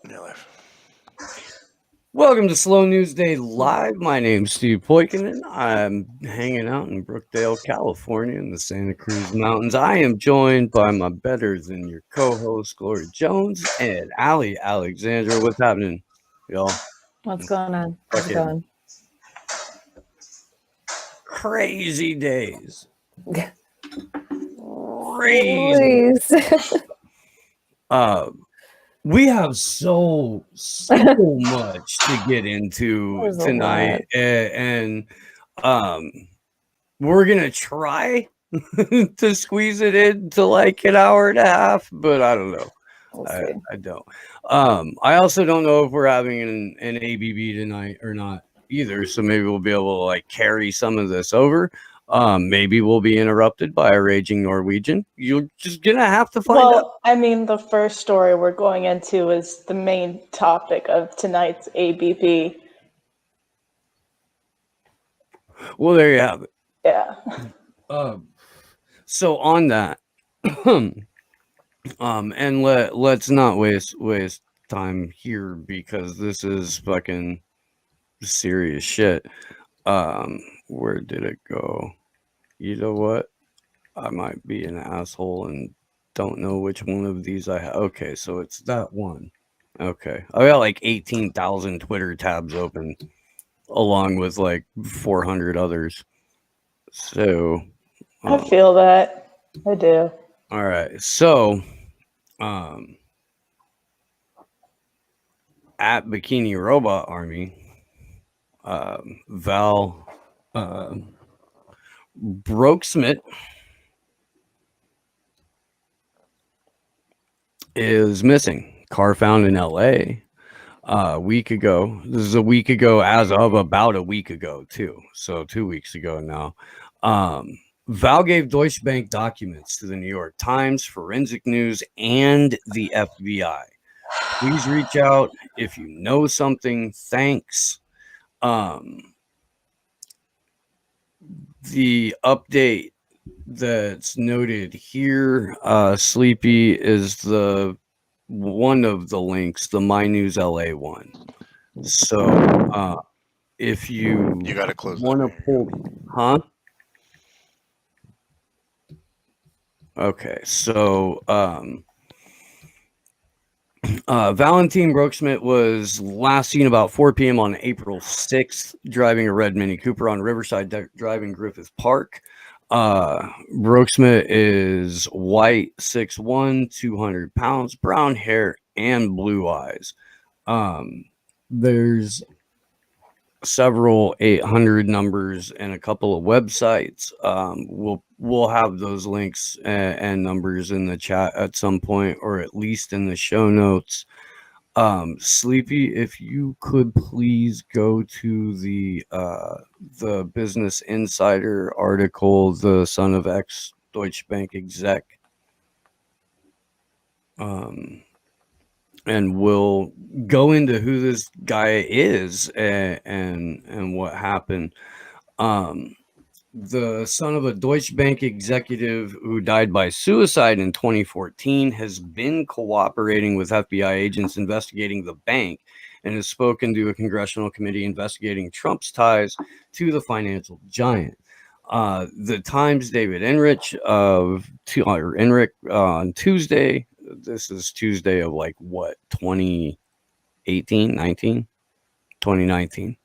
You're live. Welcome to Slow News Day Live. My name's Steve Poikinen. I'm hanging out in Brookdale, California in the Santa Cruz Mountains. I am joined by my better than your co-host, Gloria Jones, and Ali Alexandra. What's happening, y'all? What's going on? How's it going? Crazy days. Crazy. We have so much to get into tonight, and we're gonna try to squeeze it into like an hour and a half, but I don't know. I don't. I also don't know if we're having an ABB tonight or not either, so maybe we'll be able to like carry some of this over. Maybe we'll be interrupted by a raging Norwegian. You're just gonna have to find out. I mean, the first story we're going into is the main topic of tonight's ABB. Well, there you have it. Yeah. So on that, and let's not waste time here because this is fucking serious shit. Where did it go? You know what? I might be an asshole and don't know which one of these I have. Okay, so it's that one. Okay. I got like 18,000 Twitter tabs open along with like 400 others. So I feel that. I do. All right. So at Bikini Robot Army, Val Broeksmit is missing. Car found in LA a week ago. This is a week ago as of about a week ago too. So 2 weeks ago now. Val gave Deutsche Bank documents to the New York Times, Forensic News, and the FBI. Please reach out if you know something. Thanks. The update that's noted here, Sleepy, is the one of the links, the My News LA one. So if you gotta close want to pull, huh? Okay, so Valentine Broeksmit was last seen about 4 p.m. on April 6th, driving a red Mini Cooper on Riverside Drive in Griffith Park. Broeksmit is white, 6'1", 200 pounds, brown hair, and blue eyes. There's several 800 numbers and a couple of websites. We'll have those links and numbers in the chat at some point, or at least in the show notes. Sleepy, if you could please go to the Business Insider article, the son of ex Deutsche Bank exec, and we'll go into who this guy is and what happened. The son of a Deutsche Bank executive who died by suicide in 2014 has been cooperating with FBI agents investigating the bank and has spoken to a congressional committee investigating Trump's ties to the financial giant. The Times' David Enrich on Tuesday. This is Tuesday of like what, 2018, 19, 2019.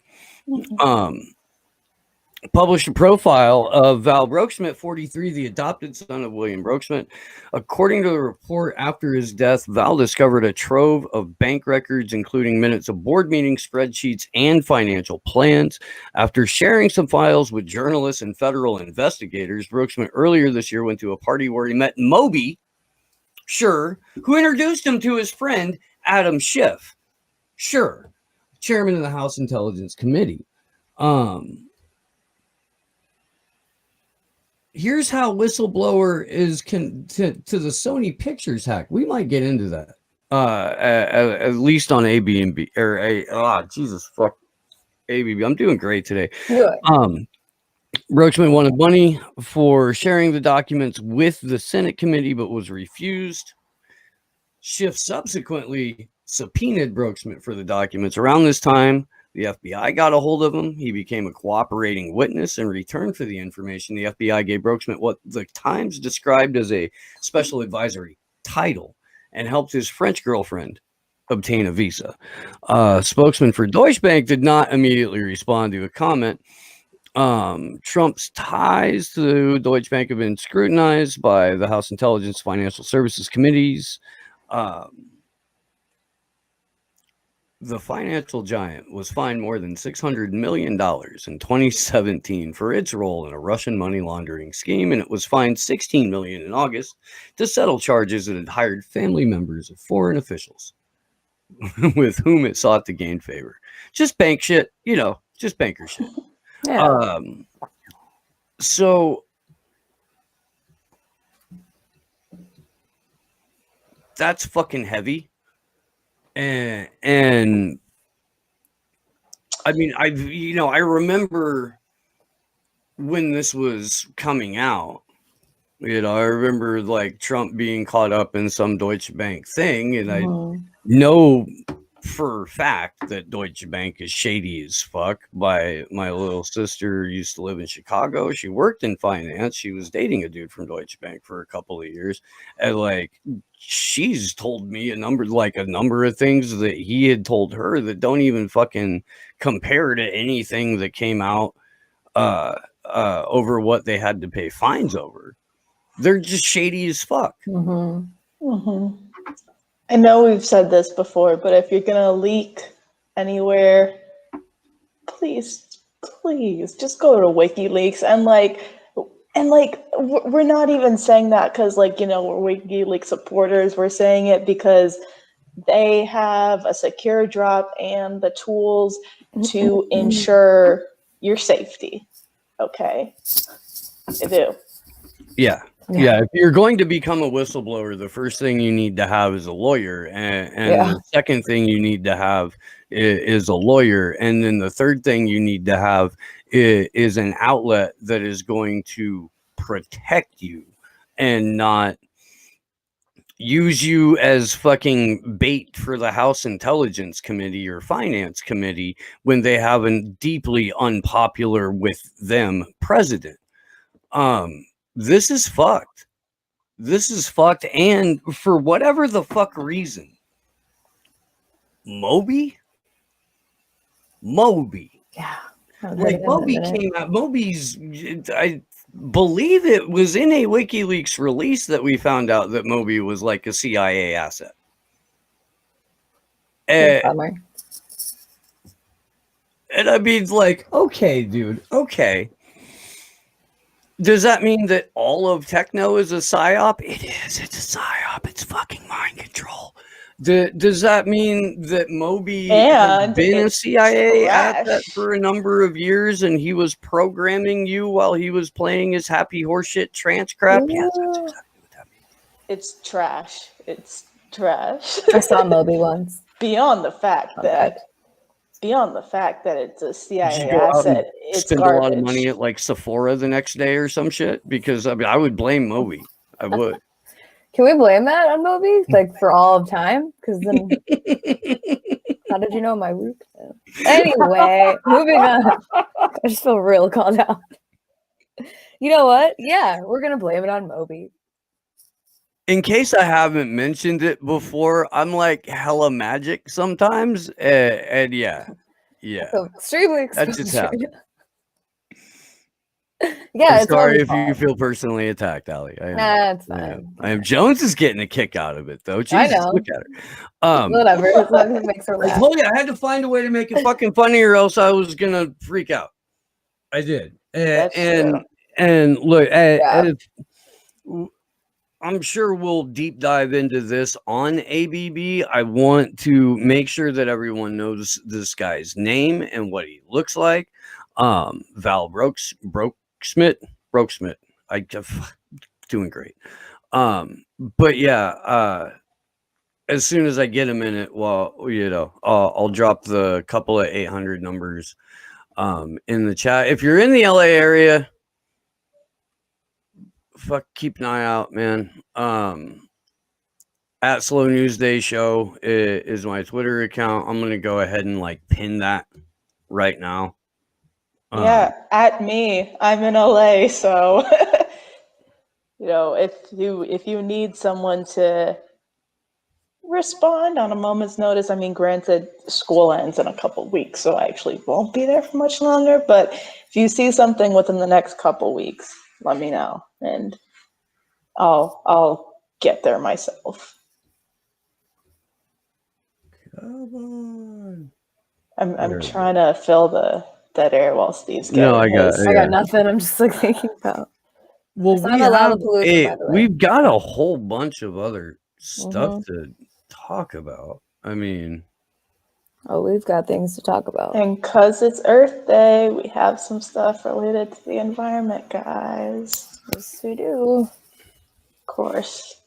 Published a profile of Val Broeksmit, 43, the adopted son of William Broeksmit. According to the report, after his death, Val discovered a trove of bank records, including minutes of board meetings, spreadsheets, and financial plans. After sharing some files with journalists and federal investigators, Broeksmit earlier this year went to a party where he met Moby, who introduced him to his friend, Adam Schiff, chairman of the House Intelligence Committee. Here's how Whistleblower is to the Sony Pictures hack. We might get into that, at least on ABB or Jesus fuck ABB. I'm doing great today. Broeksmit wanted money for sharing the documents with the Senate committee, but was refused. Schiff subsequently subpoenaed Broeksmit for the documents. Around this time, the FBI got a hold of him. He became a cooperating witness. In return for the information, the FBI gave Broeksmit what the Times described as a special advisory title and helped his French girlfriend obtain a visa. Spokesman for Deutsche Bank did not immediately respond to a comment. Trump's ties to Deutsche Bank have been scrutinized by the House Intelligence Financial Services Committees. The financial giant was fined more than $600 million in 2017 for its role in a Russian money laundering scheme, and it was fined $16 million in August to settle charges it had hired family members of foreign officials with whom it sought to gain favor. Just bank shit, just banker shit. Yeah. So that's fucking heavy. And I mean, I remember when this was coming out, I remember like Trump being caught up in some Deutsche Bank thing, and I know for a fact that Deutsche Bank is shady as fuck. My little sister used to live in Chicago. She worked in finance. She was dating a dude from Deutsche Bank for a couple of years, and like she's told me a number of things that he had told her that don't even fucking compare to anything that came out over what they had to pay fines over. They're just shady as fuck. I know we've said this before, but if you're gonna leak anywhere, please just go to WikiLeaks and we're not even saying that because we're WikiLeaks supporters. We're saying it because they have a secure drop and the tools to ensure your safety. Okay, they do. Yeah. If you're going to become a whistleblower, the first thing you need to have is a lawyer, and the second thing you need to have is a lawyer, and then the third thing you need to have is an outlet that is going to protect you and not use you as fucking bait for the House Intelligence Committee or Finance Committee when they have a deeply unpopular with them president. This is fucked. And for whatever the fuck reason, Moby. Yeah. Like Moby came out. Moby's, I believe it was in a WikiLeaks release that we found out that Moby was like a CIA asset. And I mean, like, okay, dude, okay. Does that mean that all of techno is a psyop? It is. It's a psyop. It's fucking mind control. Does that mean that Moby has been a CIA asset for a number of years and he was programming you while he was playing his happy horseshit trance crap? Yes, that's exactly what that means. It's trash. It's trash. I saw Moby once. Beyond the fact that it's a CIA asset, it's spend garbage. A lot of money at like Sephora the next day or some shit, because I mean I would blame Moby. I would. Can we blame that on Moby, like for all of time? Because then, how did you know my week? Anyway, moving on. I just feel real called out. You know what? Yeah, we're gonna blame it on Moby. In case I haven't mentioned it before, I'm like hella magic sometimes, and yeah, So extremely that just happened. Yeah, I'm sorry if you feel personally attacked, Allie. That's fine. I am. Jones is getting a kick out of it, though. Jesus, I know. Look at her. Whatever. As long as it makes her laugh. I told you I had to find a way to make it fucking funny, or else I was gonna freak out. I did, and look, I'm sure we'll deep dive into this on ABB. I want to make sure that everyone knows this guy's name and what he looks like. Val Broeksmit. I doing great. But yeah, as soon as I get a minute, I'll drop the couple of 800 numbers in the chat. If you're in the LA area, keep an eye out, man. At Slow News Day Show is my Twitter account. I'm gonna go ahead and like pin that right now. Yeah, at me. I'm in LA, so if you need someone to respond on a moment's notice. I mean, granted, school ends in a couple weeks, so I actually won't be there for much longer. But if you see something within the next couple weeks, let me know, and I'll get there myself. Come on. I'm trying to fill the dead air while Steve's getting No, I got nothing. I'm just like thinking about. Well, we have pollution, by the way. We've got a whole bunch of other stuff to talk about. I mean, we've got things to talk about. And because it's Earth Day, we have some stuff related to the environment, guys. Yes, we do. Of course.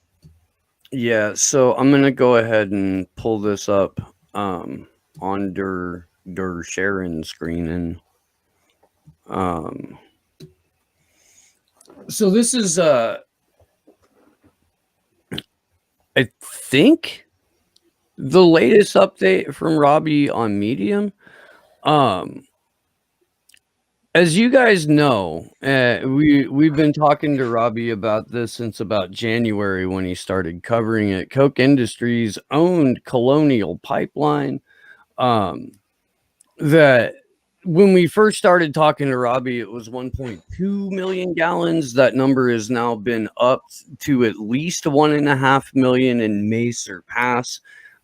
Yeah, so I'm gonna go ahead and pull this up on der Sharon screen, and so this is I think the latest update from Robbie on Medium. As you guys know, we've been talking to Robbie about this since about January when he started covering it. Koch Industries owned Colonial Pipeline. That when we first started talking to Robbie, it was 1.2 million gallons. That number has now been upped to at least 1.5 million and may surpass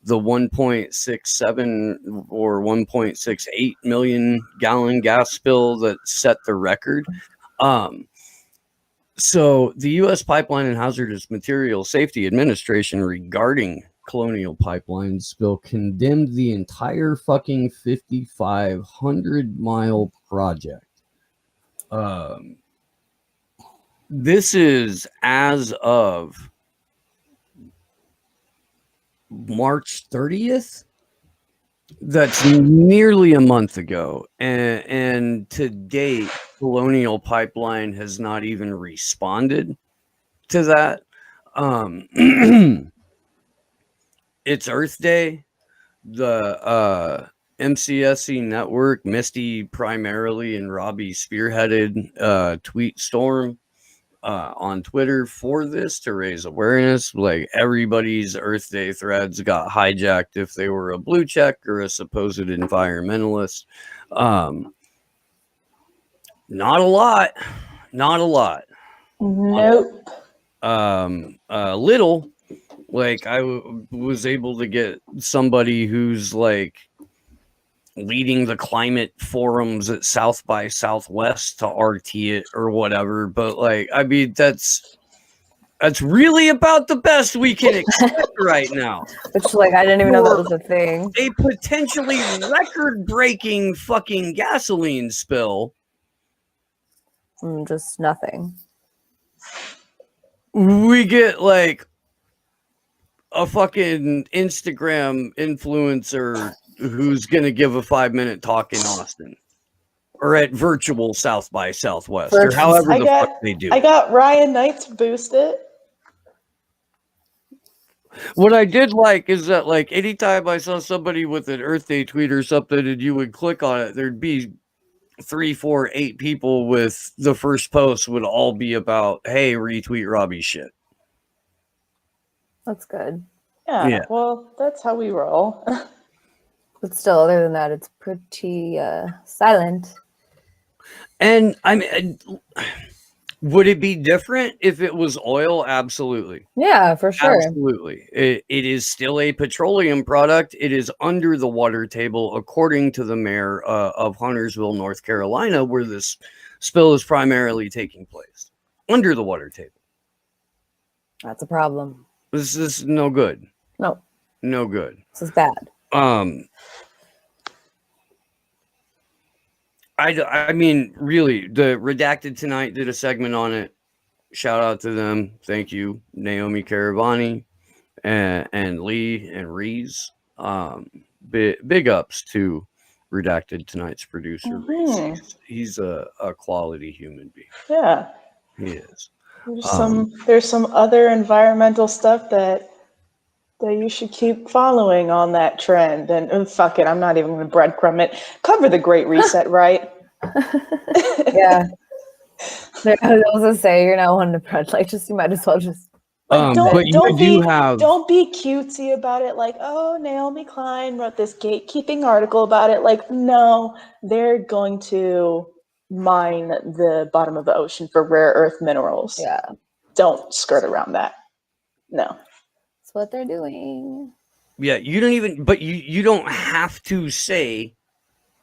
the 1.67 or 1.68 million gallon gas spill that set the record. So the U.S. Pipeline and Hazardous Materials Safety Administration, regarding Colonial Pipeline spill, condemned the entire fucking 5,500-mile project. This is as of March 30th. That's nearly a month ago, and to date, Colonial Pipeline has not even responded to that. It's Earth Day. The MCSC network, Misty primarily and Robbie spearheaded tweet storm on Twitter for this to raise awareness. Like, everybody's Earth Day threads got hijacked if they were a blue check or a supposed environmentalist. Not a lot. Nope. Little. Like, I was able to get somebody who's like leading the climate forums at South by Southwest to RT it or whatever, but like, I mean, that's really about the best we can expect right now. Which, like, I didn't even know that was a thing. A potentially record-breaking fucking gasoline spill. Just nothing. We get like a fucking Instagram influencer who's gonna give a 5-minute talk in Austin or at virtual South by Southwest or however the fuck they do. I got Ryan Knight's boosted. What I did like is that, like, anytime I saw somebody with an Earth Day tweet or something and you would click on it, there'd be 3, 4, 8 people with the first post would all be about, hey, retweet Robbie's shit. That's good. Yeah. Well, that's how we roll. But still, other than that, it's pretty silent. And I mean, would it be different if it was oil? Absolutely. Yeah, for sure. Absolutely. It is still a petroleum product. It is under the water table, according to the mayor of Huntersville, North Carolina, where this spill is primarily taking place. Under the water table. That's a problem. This is no good. No good. This is bad. I mean, really, the Redacted Tonight did a segment on it. Shout out to them. Thank you, Naomi Caravani and Lee and Reese. Big ups to Redacted Tonight's producer. Reese. He's a quality human being. Yeah. He is. There's some other environmental stuff that that you should keep following on that trend. And fuck it, I'm not even going to breadcrumb it. Cover the Great Reset, right? Yeah. I was gonna say you're not one to bread. Like, just you might as well just. Like, but you do have. Don't be cutesy about it. Like, oh, Naomi Klein wrote this gatekeeping article about it. Like, no, they're going to mine the bottom of the ocean for rare earth minerals. Yeah. Don't skirt around that. No. That's what they're doing. Yeah, you don't even. But you don't have to say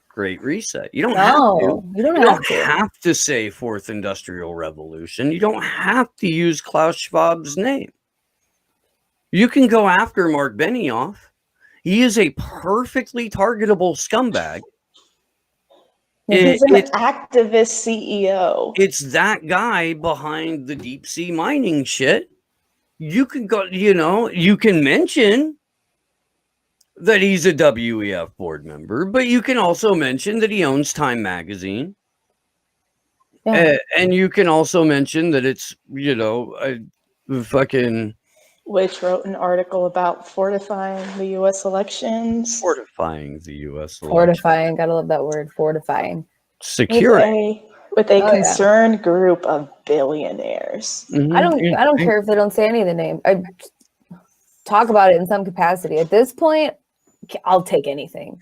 Great Reset. You don't have to. You don't have to say Fourth Industrial Revolution. You don't have to use Klaus Schwab's name. You can go after Mark Benioff. He is a perfectly targetable scumbag. He's an activist CEO. It's that guy behind the deep sea mining shit. You can go, you can mention that he's a WEF board member, but you can also mention that he owns Time Magazine. Yeah. And you can also mention that it's, which wrote an article about fortifying the U.S. elections. Fortifying the U.S. Fortifying, gotta love that word, fortifying. Security. With a concerned group of billionaires. Mm-hmm. I don't care if they don't say any of the name. I talk about it in some capacity. At this point, I'll take anything.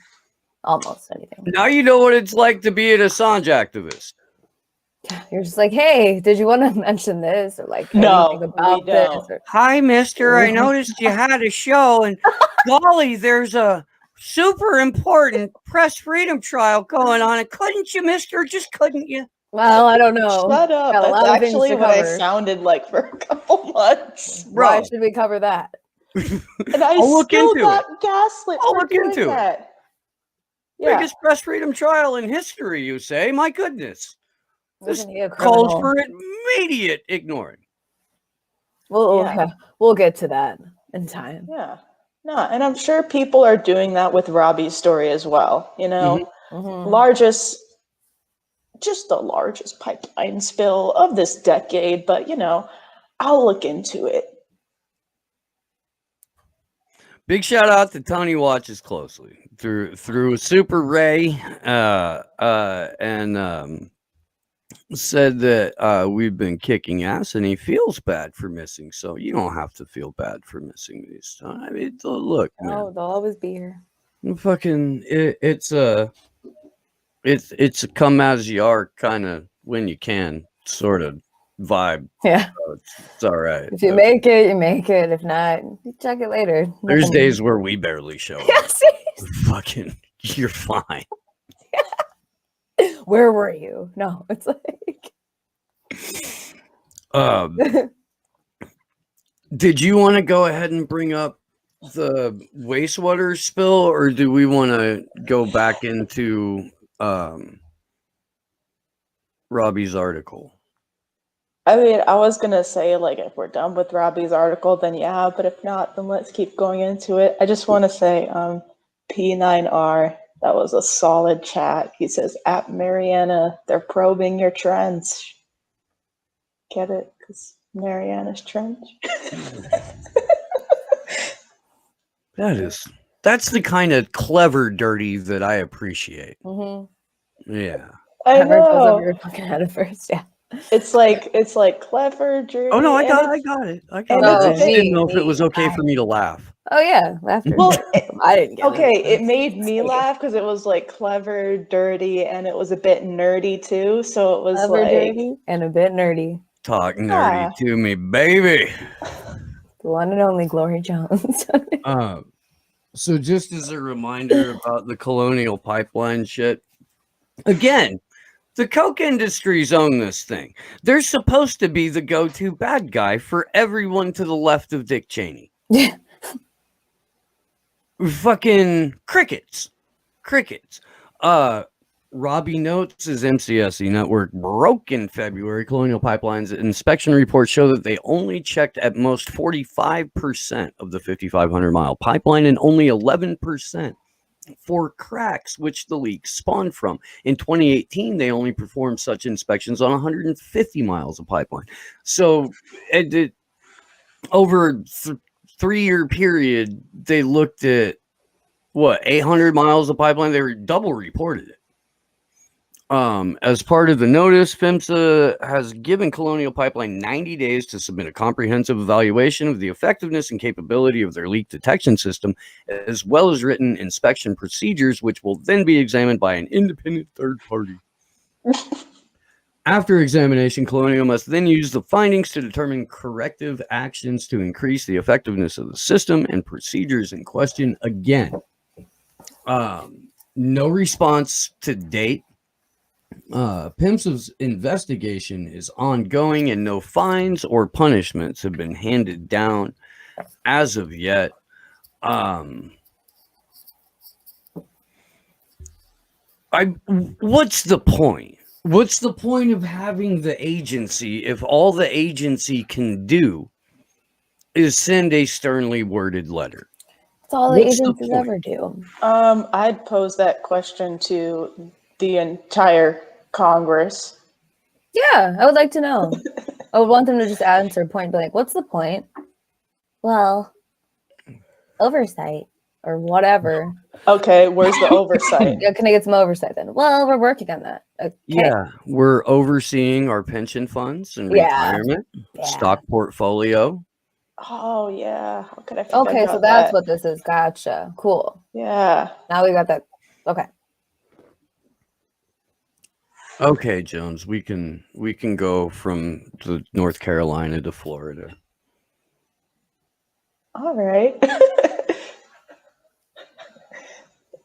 Almost anything. Now you know what it's like to be an Assange activist. You're just like, hey, did you want to mention this? Or like, no, about this? Or, hi, mister. I noticed you had a show, and golly, there's a super important press freedom trial going on. And couldn't you, mister? Just couldn't you? Well, I don't know. Shut up. That's actually what I sounded like for a couple months. Why should we cover that? And I still got gaslit for doing that. Biggest press freedom trial in history, you say? My goodness. This calls for immediate ignoring. We'll get to that in time. Yeah. No, and I'm sure people are doing that with Robbie's story as well. Just the largest pipeline spill of this decade, but I'll look into it. Big shout out to Tony Watches Closely through Super Ray and said that we've been kicking ass and he feels bad for missing. So you don't have to feel bad for missing these. I mean, look, man. Oh, they'll always be here. Fucking, it's a come as you are kind of when you can sort of vibe. Yeah, so it's all right. If you make it, you make it. If not, you check it later. There's days where we barely show up. Yes. Fucking, you're fine. Yeah. Where were you? No, it's like. Did you want to go ahead and bring up the wastewater spill, or do we want to go back into Robbie's article? I mean, I was going to say, like, if we're done with Robbie's article, then yeah, but if not, then let's keep going into it. I just want to say, P9R, that was a solid chat. He says, at Mariana, they're probing your trends. Get it? Because Mariana's Trench. That's the kind of clever dirty that I appreciate. Mm-hmm. Yeah. I know. Your fucking head at first, yeah. It's like clever, dirty. Oh no, I got it. I just didn't know if it was okay for me to laugh. Oh yeah, laughter. Well, I didn't get it. It made me laugh because it was like clever, dirty, and it was a bit nerdy too. So it was clever, like dirty, and a bit nerdy. Talk nerdy to me, baby. The one and only Glory Jones. So just as a reminder about the Colonial Pipeline shit, again, the Coke industries own this thing. They're supposed to be the go-to bad guy for everyone to the left of Dick Cheney. Yeah. Fucking crickets. Robbie notes his MCSE network broke in February. Colonial Pipeline's inspection reports show that they only checked at most 45% of the 5,500-mile pipeline and only 11% for cracks, which the leaks spawned from. In 2018, they only performed such inspections on 150 miles of pipeline. So over 3-year period, they looked at 800 miles of pipeline. They were double reported it. As part of the notice, PHMSA has given Colonial Pipeline 90 days to submit a comprehensive evaluation of the effectiveness and capability of their leak detection system, as well as written inspection procedures, which will then be examined by an independent third party. After examination, Colonial must then use the findings to determine corrective actions to increase the effectiveness of the system and procedures in question. Again, no response to date. PHMSA's investigation is ongoing and no fines or punishments have been handed down as of yet. What's the point? What's the point of having the agency if all the agency can do is send a sternly worded letter? That's all the agencies ever do. I'd pose that question to the entire Congress. Yeah, I would like to know. I would want them to just answer point blank. What's the point? Well, oversight or whatever. Okay, where's the oversight? Yeah, can I get some oversight then? Well, we're working on that. Okay. Yeah, we're overseeing our pension funds and retirement, stock portfolio. Oh yeah. How could I forget Okay, so that's what this is. Gotcha. Cool. Yeah. Now we got that. Okay. Okay, Jones, we can go from North Carolina to Florida. All right.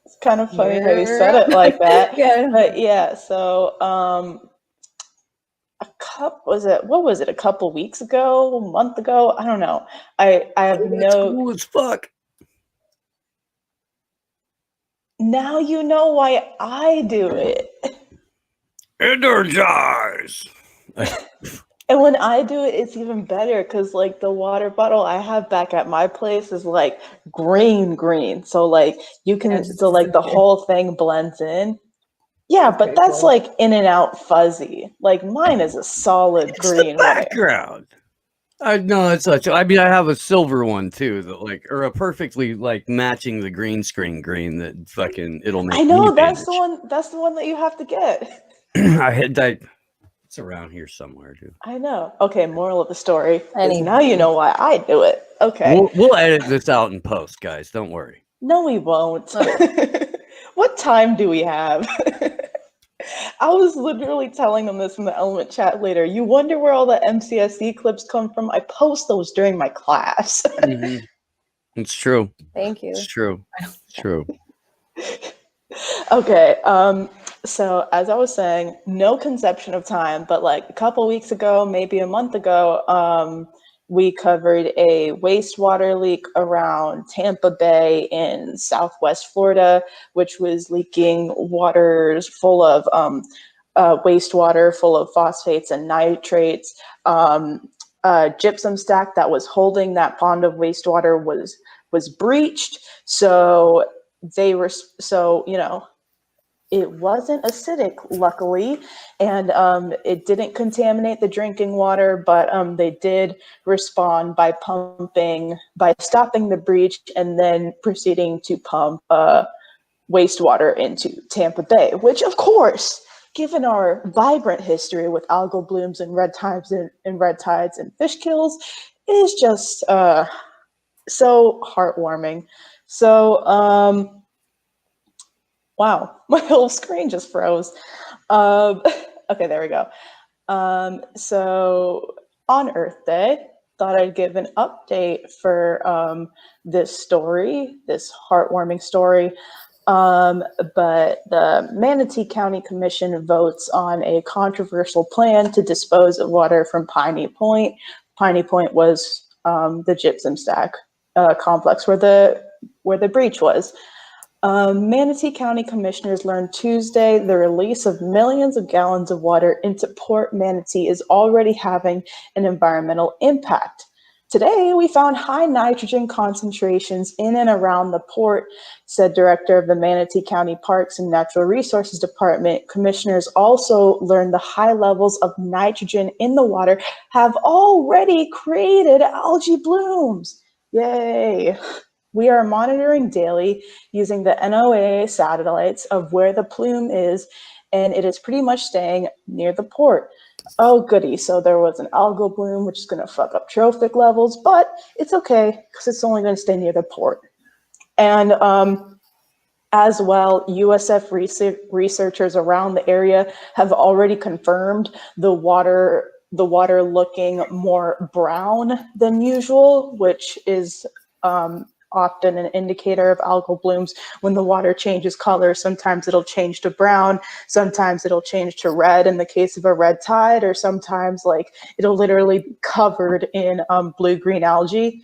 It's kind of funny how you said it like that. Yeah. But yeah, so what was it, a couple weeks ago, a month ago? I don't know. I have Cool as fuck. Now you know why I do it. Energize. And when I do it, it's even better because like the water bottle I have back at my place is like green. So like you can, the whole thing blends in. Yeah, but that's cool. Like in and out fuzzy. Like mine is a solid green. The background. No, it's such. I mean, I have a silver one too, that or a perfectly matching the green screen green that fucking it'll make. I know that's the one. That's the one that you have to get. It's around here somewhere, dude. I know. Okay, moral of the story is now you know why I do it. Okay. We'll edit this out in post, guys. Don't worry. No, we won't. What time do we have? I was literally telling them this in the Element chat later. You wonder where all the MCSE clips come from? I post those during my class. Mm-hmm. It's true. Thank you. It's true. It's true. Okay. So as I was saying, no conception of time, but like a couple weeks ago, maybe a month ago, we covered a wastewater leak around Tampa Bay in Southwest Florida, which was leaking waters full of wastewater, full of phosphates and nitrates. Gypsum stack that was holding that pond of wastewater was breached. So it wasn't acidic, luckily, and it didn't contaminate the drinking water, but they did respond by stopping the breach and then proceeding to pump wastewater into Tampa Bay, which, of course, given our vibrant history with algal blooms and red tides and fish kills, is just so heartwarming. So, wow, my whole screen just froze. Okay, there we go. So on Earth Day, thought I'd give an update for this story, this heartwarming story. But the Manatee County Commission votes on a controversial plan to dispose of water from Piney Point. Piney Point was the gypsum stack complex where the breach was. Manatee County commissioners learned Tuesday the release of millions of gallons of water into Port Manatee is already having an environmental impact. Today, we found high nitrogen concentrations in and around the port, said director of the Manatee County Parks and Natural Resources Department. Commissioners also learned the high levels of nitrogen in the water have already created algae blooms. Yay! We are monitoring daily using the NOAA satellites of where the plume is, and it is pretty much staying near the port. Oh, goody. So there was an algal bloom, which is going to fuck up trophic levels, but it's okay because it's only going to stay near the port. And as well, USF researchers around the area have already confirmed the water looking more brown than usual, which is often an indicator of algal blooms. When the water changes color, sometimes it'll change to brown, sometimes it'll change to red in the case of a red tide, or sometimes like it'll literally be covered in blue-green algae.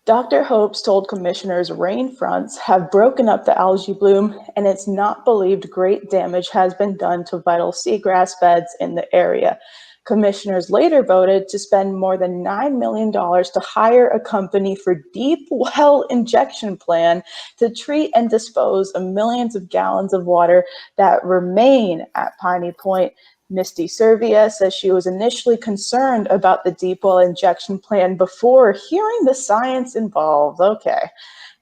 Dr. Hopes told commissioners rain fronts have broken up the algae bloom, and it's not believed great damage has been done to vital seagrass beds in the area. Commissioners later voted to spend more than $9 million to hire a company for deep well injection plan to treat and dispose of millions of gallons of water that remain at Piney Point. Misty Servia says she was initially concerned about the deep well injection plan before hearing the science involved. Okay.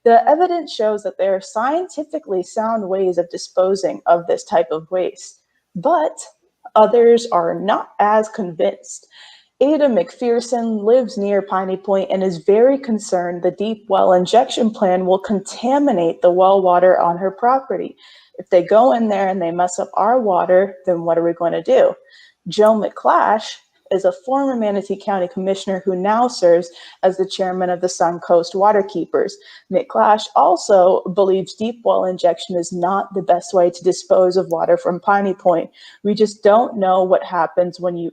The evidence shows that there are scientifically sound ways of disposing of this type of waste, but others are not as convinced. Ada McPherson lives near Piney Point and is very concerned the deep well injection plan will contaminate the well water on her property. If they go in there and they mess up our water, then what are we going to do? Joe McClash is a former Manatee County commissioner who now serves as the chairman of the Suncoast Waterkeepers. McClash also believes deep well injection is not the best way to dispose of water from Piney Point. We just don't know what happens when you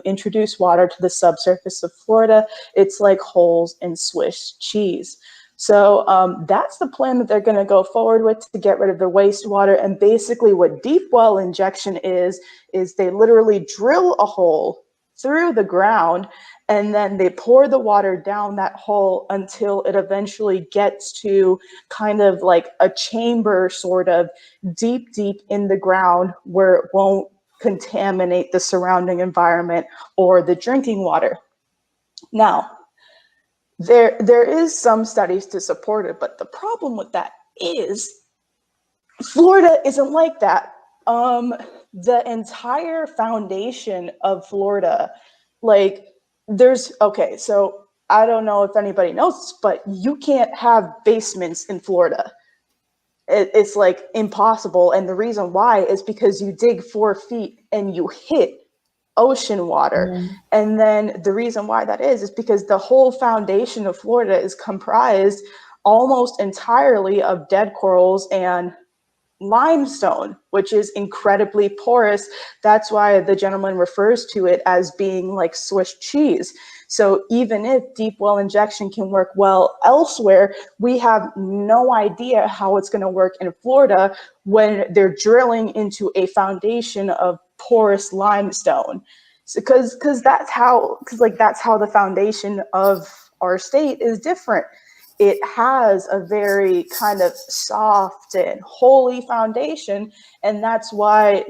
introduce water to the subsurface of Florida. It's like holes in Swiss cheese. So that's the plan that they're going to go forward with to get rid of the wastewater. And basically what deep well injection is they literally drill a hole through the ground and then they pour the water down that hole until it eventually gets to kind of like a chamber sort of deep in the ground where it won't contaminate the surrounding environment or the drinking water. Now, there is some studies to support it, but the problem with that is Florida isn't like that. The entire foundation of Florida, like okay, so I don't know if anybody knows, but you can't have basements in Florida. It's like impossible. And the reason why is because you dig 4 feet and you hit ocean water. Mm-hmm. And then the reason why that is because the whole foundation of Florida is comprised almost entirely of dead corals and limestone, which is incredibly porous. That's why the gentleman refers to it as being like Swiss cheese. So even if deep well injection can work well elsewhere, we have no idea how it's going to work in Florida when they're drilling into a foundation of porous limestone. So because that's how the foundation of our state is different. It has a very kind of soft and holy foundation, and that's why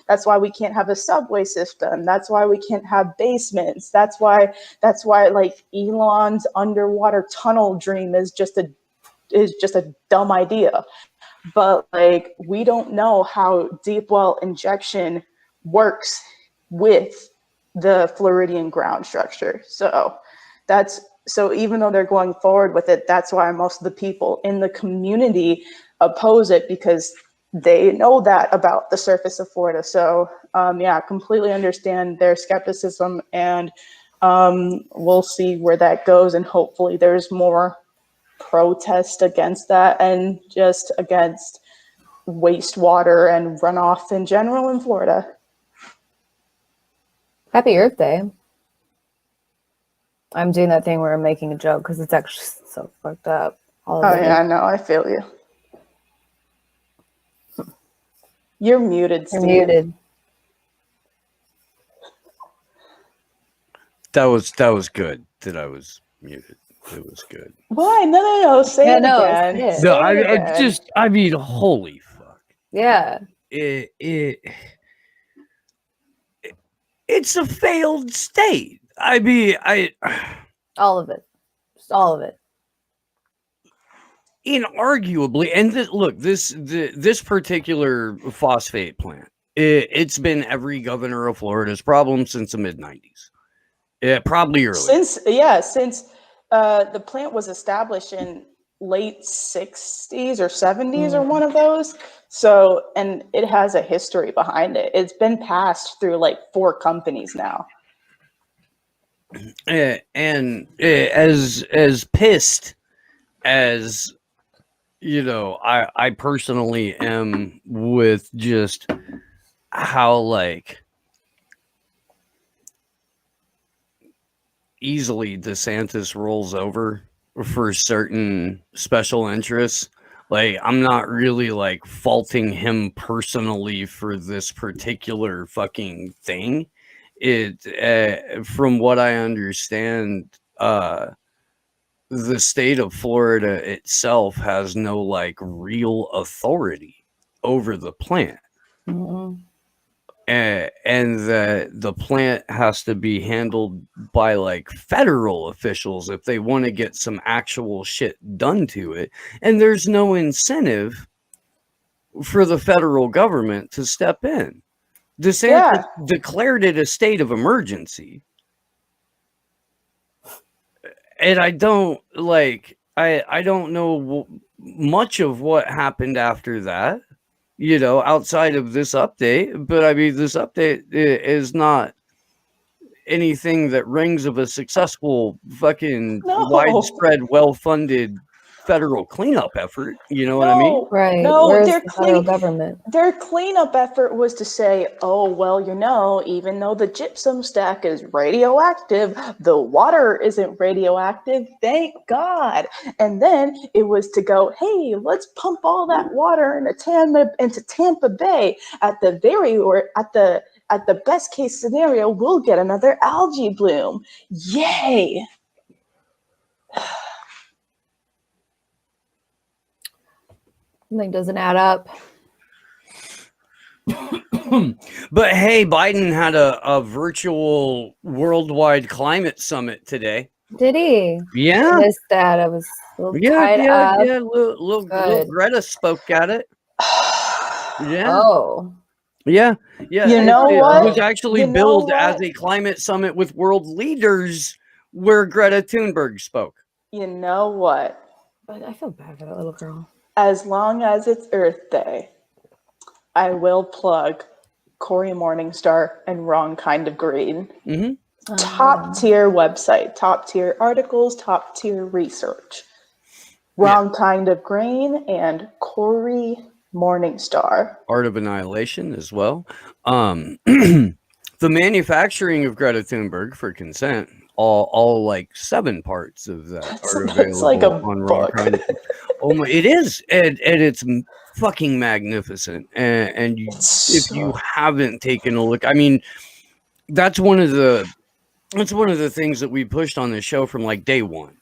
that's why we can't have a subway system. That's why we can't have basements. That's why like Elon's underwater tunnel dream is just a dumb idea. But like we don't know how deep well injection works with the Floridian ground structure. So even though they're going forward with it, that's why most of the people in the community oppose it, because they know that about the surface of Florida. So completely understand their skepticism, and we'll see where that goes. And hopefully there's more protest against that and just against wastewater and runoff in general in Florida. Happy Earth Day. I'm doing that thing where I'm making a joke because it's actually so fucked up. Yeah, I know. I feel you. You're muted, Steve. You're muted. That was good that I was muted. It was good. Why? No. Say it again. No, I mean, holy fuck. Yeah. It's a failed state. All of it. Just all of it. Inarguably, and this particular phosphate plant, it's been every governor of Florida's problem since the mid-90s. Probably early. Since the plant was established in late 60s or 70s or one of those. So, and it has a history behind it. It's been passed through like 4 companies now. And as pissed as I personally am with just how like easily DeSantis rolls over for certain special interests. Like, I'm not really like faulting him personally for this particular fucking thing. From what I understand, the state of Florida itself has no like real authority over the plant. Mm-mm. And the plant has to be handled by like federal officials if they want to get some actual shit done to it. And there's no incentive for the federal government to step in. DeSantis declared it a state of emergency. And I don't know much of what happened after that, outside of this update. But I mean, this update is not anything that rings of a successful fucking widespread, well-funded federal cleanup effort. You know what I mean? Right. No, where's the federal government? Their cleanup effort was to say, oh, well, even though the gypsum stack is radioactive, the water isn't radioactive, thank God. And then it was to go, hey, let's pump all that water into Tampa Bay. At the best case scenario, we'll get another algae bloom. Yay. Something doesn't add up. But hey, Biden had a virtual worldwide climate summit today. Did he? Yeah. I missed that. I was a little tied up. Yeah. Little Greta spoke at it. Yeah. Oh. Yeah. You know what? It was actually billed as a climate summit with world leaders where Greta Thunberg spoke. You know what? But I feel bad for that little girl. As long as it's Earth Day, I will plug Cory Morningstar and Wrong Kind of Green. Mm-hmm. Top tier website, top tier articles, top tier research. Wrong Kind of Green and Cory Morningstar. Art of Annihilation as well. The manufacturing of Greta Thunberg for consent. All like 7 parts of that are available. It's like a on book. Oh my! It is, and it's fucking magnificent. And if you haven't taken a look, I mean, that's one of the things that we pushed on this show from like day one.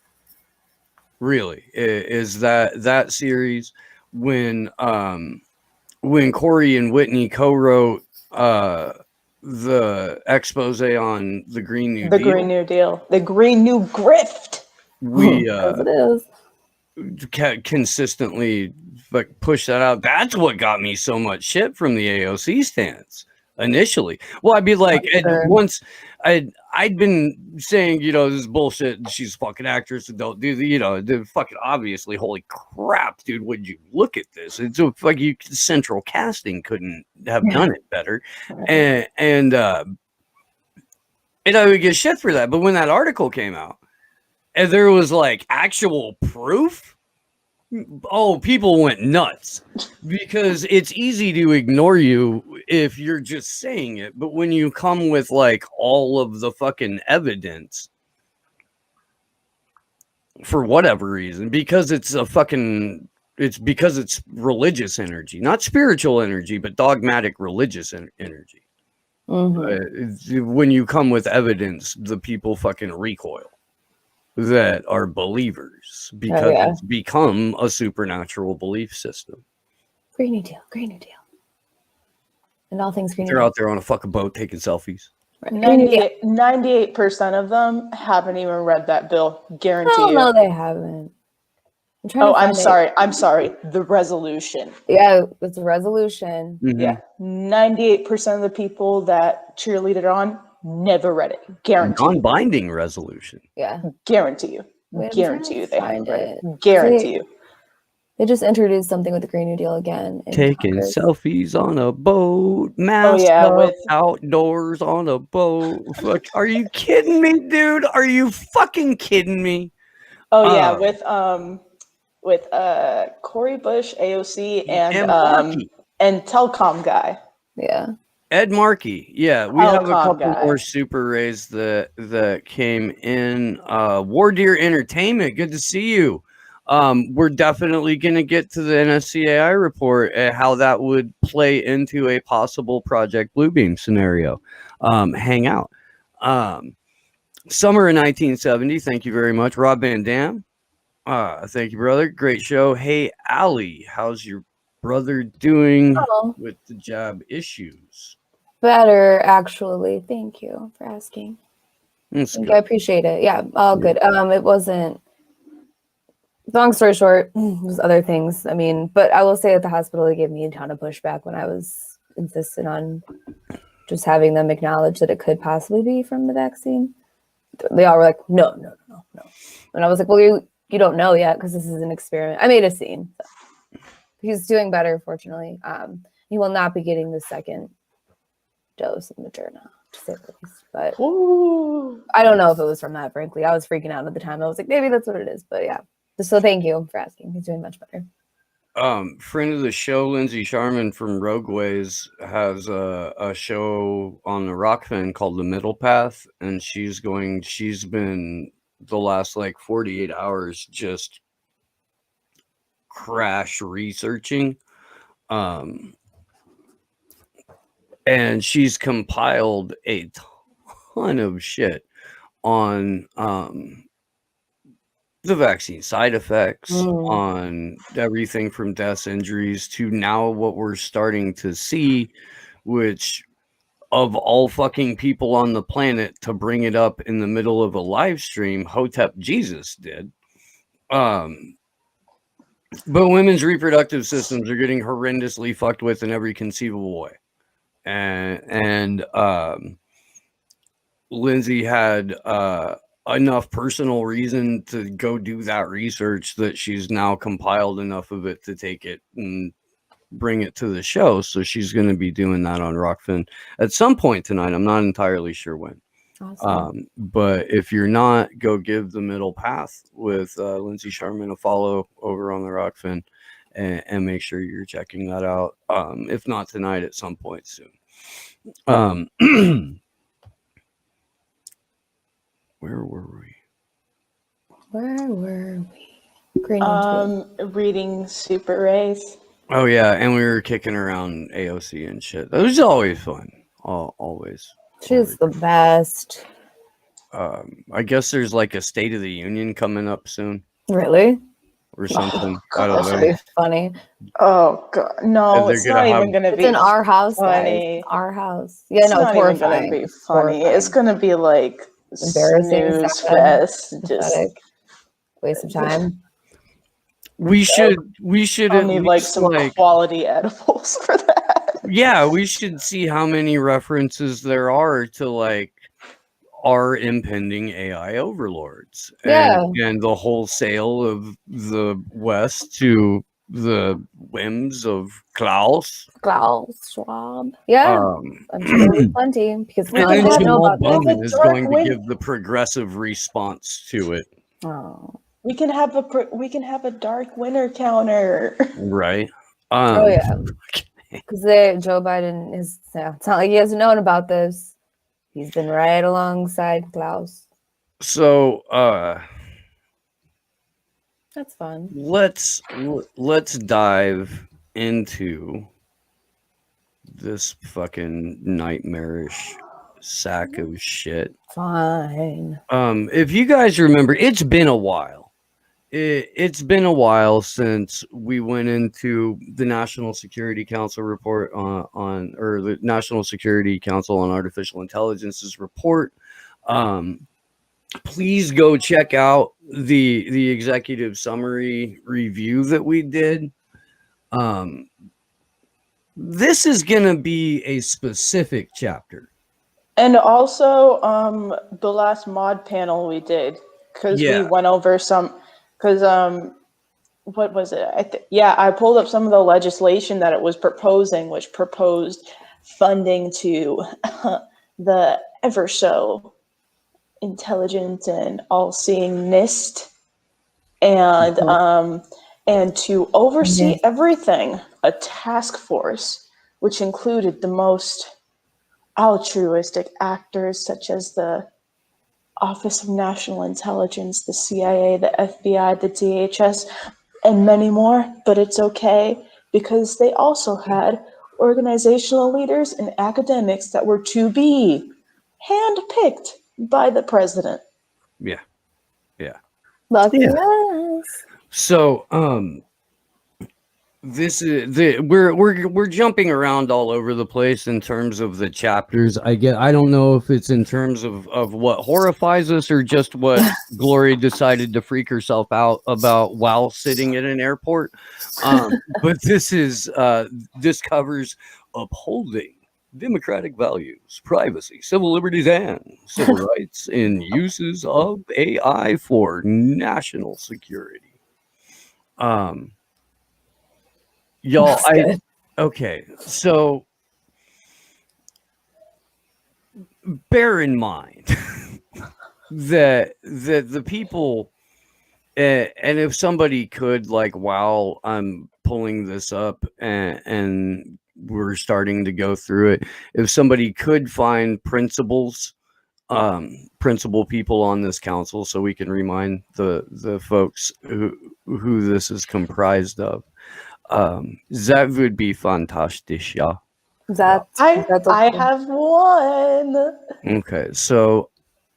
Really, is that series when Corey and Whitney co-wrote the expose on the Green New Deal. Green New Deal. The Green New Grift. We As it is. consistently push that out. That's what got me so much shit from the AOC stance initially. Well, I'd be like, once I'd been saying, this is bullshit, and she's a fucking actress and don't do the fucking obviously, holy crap, dude, would you look at this? It's like central casting couldn't have done it better. Right. And I would get shit for that. But when that article came out and there was like actual proof, people went nuts, because it's easy to ignore you if you're just saying it. But when you come with like all of the fucking evidence, for whatever reason, because it's religious energy, not spiritual energy, but dogmatic religious energy. Mm-hmm. When you come with evidence, the people fucking recoil. That are believers, because it's become a supernatural belief system. Green New Deal. And all things Green New Deal. They're out there on a fucking boat taking selfies. Right. 98% of them haven't even read that bill. Guarantee Oh you. no, they haven't. I'm sorry. I'm sorry. The resolution. Yeah, it's a resolution. Mhm. Yeah. 98% of the people that cheerleaded on never read it. Guarantee. Non-binding resolution. Yeah. Guarantee you. Wait, I'm Guarantee trying you to they haven't find read it. it. Guarantee you. They just introduced something with the Green New Deal again. in Taking Congress. selfies on a boat, masked yeah, up, with- outdoors on a boat. Fuck, are you kidding me, dude? Are you fucking kidding me? Oh yeah, with Cory Bush, AOC, and Markey. and Telcom guy. Yeah. Ed Markey. Yeah, we have a Telecom couple guy. more super rays that came in. War Deer Entertainment, good to see you. We're definitely going to get to the NSCAI report and how that would play into a possible Project Bluebeam scenario. Hang out. Summer of 1970. Thank you very much, Rob Van Dam. Thank you, brother. Great show. Hey, Allie, how's your brother doing with the job issues? Better, actually. Thank you for asking. That's Thank good. you. I appreciate it. Yeah, all good. It wasn't. Long story short, there's other things. I mean, but I will say at the hospital, they gave me a ton of pushback when I was insistent on just having them acknowledge that it could possibly be from the vaccine. They all were like, no. And I was like, well, you don't know yet because this is an experiment. I made a scene. So. He's doing better, fortunately. He will not be getting the second dose of Moderna, to say the least. But Ooh. I don't know if it was from that, frankly. I was freaking out at the time. I was like, maybe that's what it is. But yeah. So thank you for asking. He's doing much better. Friend of the show, Lindsay Sharman from Rogueways, has a show on the Rockfin called The Middle Path, and she's been the last like 48 hours just crash researching. And she's compiled a ton of shit on the vaccine side effects, on everything from deaths, injuries, to now what we're starting to see, which of all fucking people on the planet to bring it up in the middle of a live stream, Hotep Jesus did. But women's reproductive systems are getting horrendously fucked with in every conceivable way. And Lindsay had enough personal reason to go do that research that she's now compiled enough of it to take it and bring it to the show. So she's going to be doing that on Rockfin at some point tonight. I'm not entirely sure when. Awesome. But if you're not, go give The Middle Path with Lindsay Sharman a follow over on the Rockfin, and make sure you're checking that out. If not tonight, at some point soon. Where were we? Reading Super Rays. Oh yeah, and we were kicking around AOC and shit. That was always fun. Always. She's the best. I guess there's like a State of the Union coming up soon. Really? Or something. I don't know. That should be funny. Oh god, no! It's not even gonna be. It's in our house, funny. Guys. Our house. Yeah, no, it's horrifying. Even gonna be funny. It's gonna be like embarrassing, snooze fest. Just waste of time. We should I'll need like some quality edibles for that. Yeah, we should see how many references there are to like our impending AI overlords. And the wholesale of the West to the whims of Klaus Schwab. Yeah, I'm sure there's plenty because Jamal Bowman is going to give the progressive response to it. Oh, we can have a dark winter counter, right? Oh yeah, because Joe Biden is. It's not like he hasn't known about this. He's been right alongside Klaus. So that's fun. Let's dive into this fucking nightmarish sack of shit. Fine. If you guys remember, it's been a while. It's been a while since we went into the National Security Council report or the National Security Council on Artificial Intelligence's report. Please go check out the executive summary review that we did. This is going to be a specific chapter. And also, the last mod panel we did, because we went over some, because what was it? I pulled up some of the legislation that it was proposing, which proposed funding to the ever so intelligent and all-seeing NIST, and to oversee everything, a task force, which included the most altruistic actors such as the Office of National Intelligence, the CIA, the FBI, the DHS, and many more. But it's okay because they also had organizational leaders and academics that were to be handpicked by the president. Yeah. Lucky us. So, this is we're jumping around all over the place in terms of the chapters. I don't know if it's in terms of what horrifies us or just what Glory decided to freak herself out about while sitting in an airport. But this covers upholding democratic values, privacy, civil liberties, and civil rights in uses of AI for national security. Y'all, okay, so bear in mind that the people, and if somebody could, like, while I'm pulling this up and we're starting to go through it, if somebody could find principal people on this council, so we can remind the folks who this is comprised of. That would be fantastic, yeah. I have one. Okay, so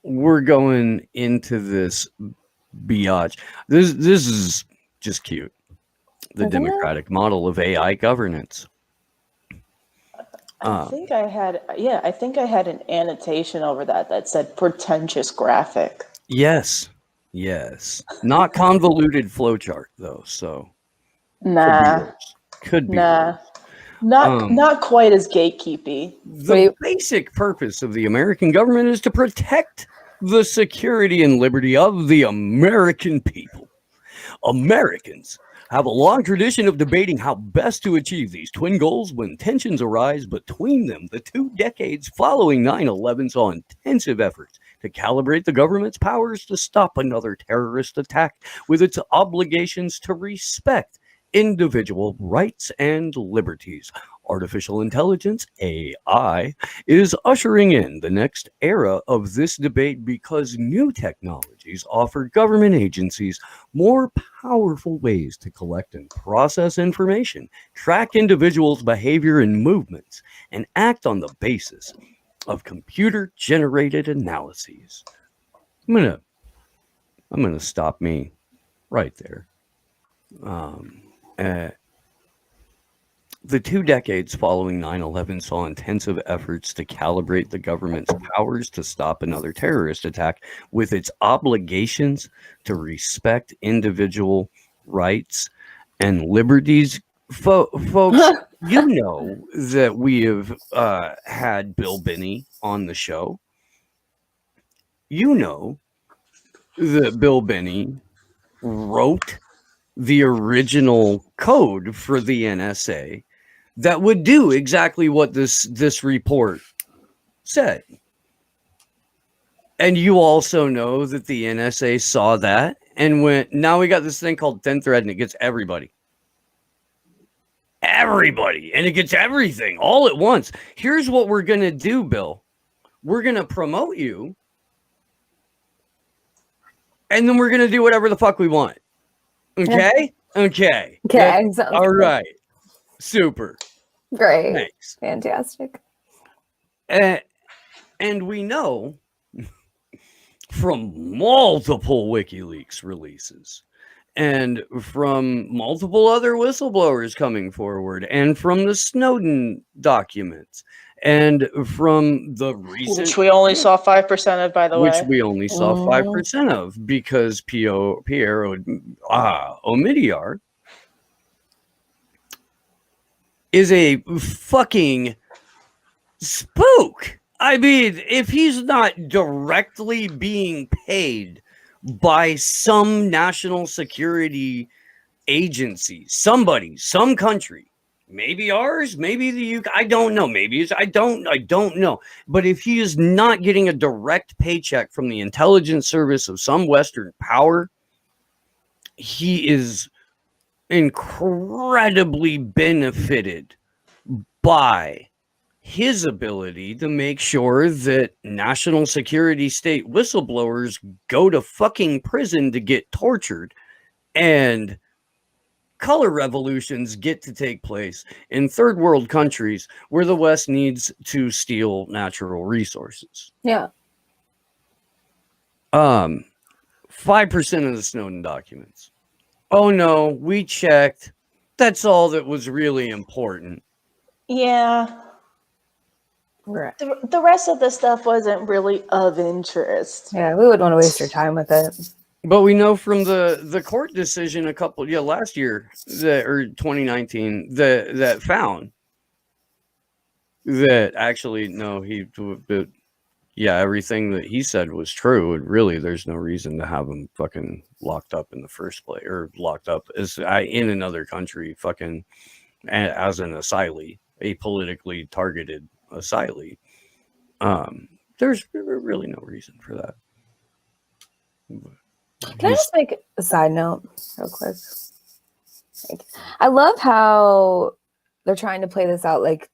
we're going into this biatch. This is just cute. The democratic model of AI governance. I think I had an annotation over that said pretentious graphic. Yes. Not convoluted flowchart though, so could be worse. Not quite as gatekeepy. The basic purpose of the American government is to protect the security and liberty of the American people. Americans have a long tradition of debating how best to achieve these twin goals when tensions arise between them. The 2 decades following 9/11 saw intensive efforts to calibrate the government's powers to stop another terrorist attack with its obligations to respect individual rights and liberties. Artificial intelligence, AI, is ushering in the next era of this debate because new technologies offer government agencies more powerful ways to collect and process information, track individuals' behavior and movements, and act on the basis of computer-generated analyses. I'm gonna stop me right there. The 2 decades following 9/11 saw intensive efforts to calibrate the government's powers to stop another terrorist attack with its obligations to respect individual rights and liberties. Folks, you know that we have had Bill Binney on the show. You know that Bill Binney wrote the original code for the NSA that would do exactly what this report said. And you also know that the NSA saw that and went, now we got this thing called Thin Thread and it gets everybody. And it gets everything all at once. Here's what we're going to do, Bill. We're going to promote you. And then we're going to do whatever the fuck we want. Okay. All right. Super. Great. Thanks. Fantastic. And we know from multiple WikiLeaks releases and from multiple other whistleblowers coming forward, and from the Snowden documents, and from the recent, which we only saw 5% of, by the which way. we only saw 5% of, because Pierre Omidyar is a fucking spook. I mean, if he's not directly being paid by some national security agency, somebody, some country, maybe ours, maybe the UK, I don't know, maybe it's, I don't know, but if he is not getting a direct paycheck from the intelligence service of some Western power, he is incredibly benefited by his ability to make sure that national security state whistleblowers go to fucking prison to get tortured, and color revolutions get to take place in third world countries where the West needs to steal natural resources. Yeah. 5% of the Snowden documents. Oh no, we checked. That's all that was really important. Yeah. Right. The rest of the stuff wasn't really of interest. Yeah, we wouldn't want to waste your time with it. But we know from the court decision last year, or 2019, that found that actually, no, everything that he said was true. And really, there's no reason to have him fucking locked up in the first place, or locked up in another country, fucking as an asylee, a politically targeted asylee. There's really no reason for that. Can I just make a side note real quick? I love how they're trying to play this out like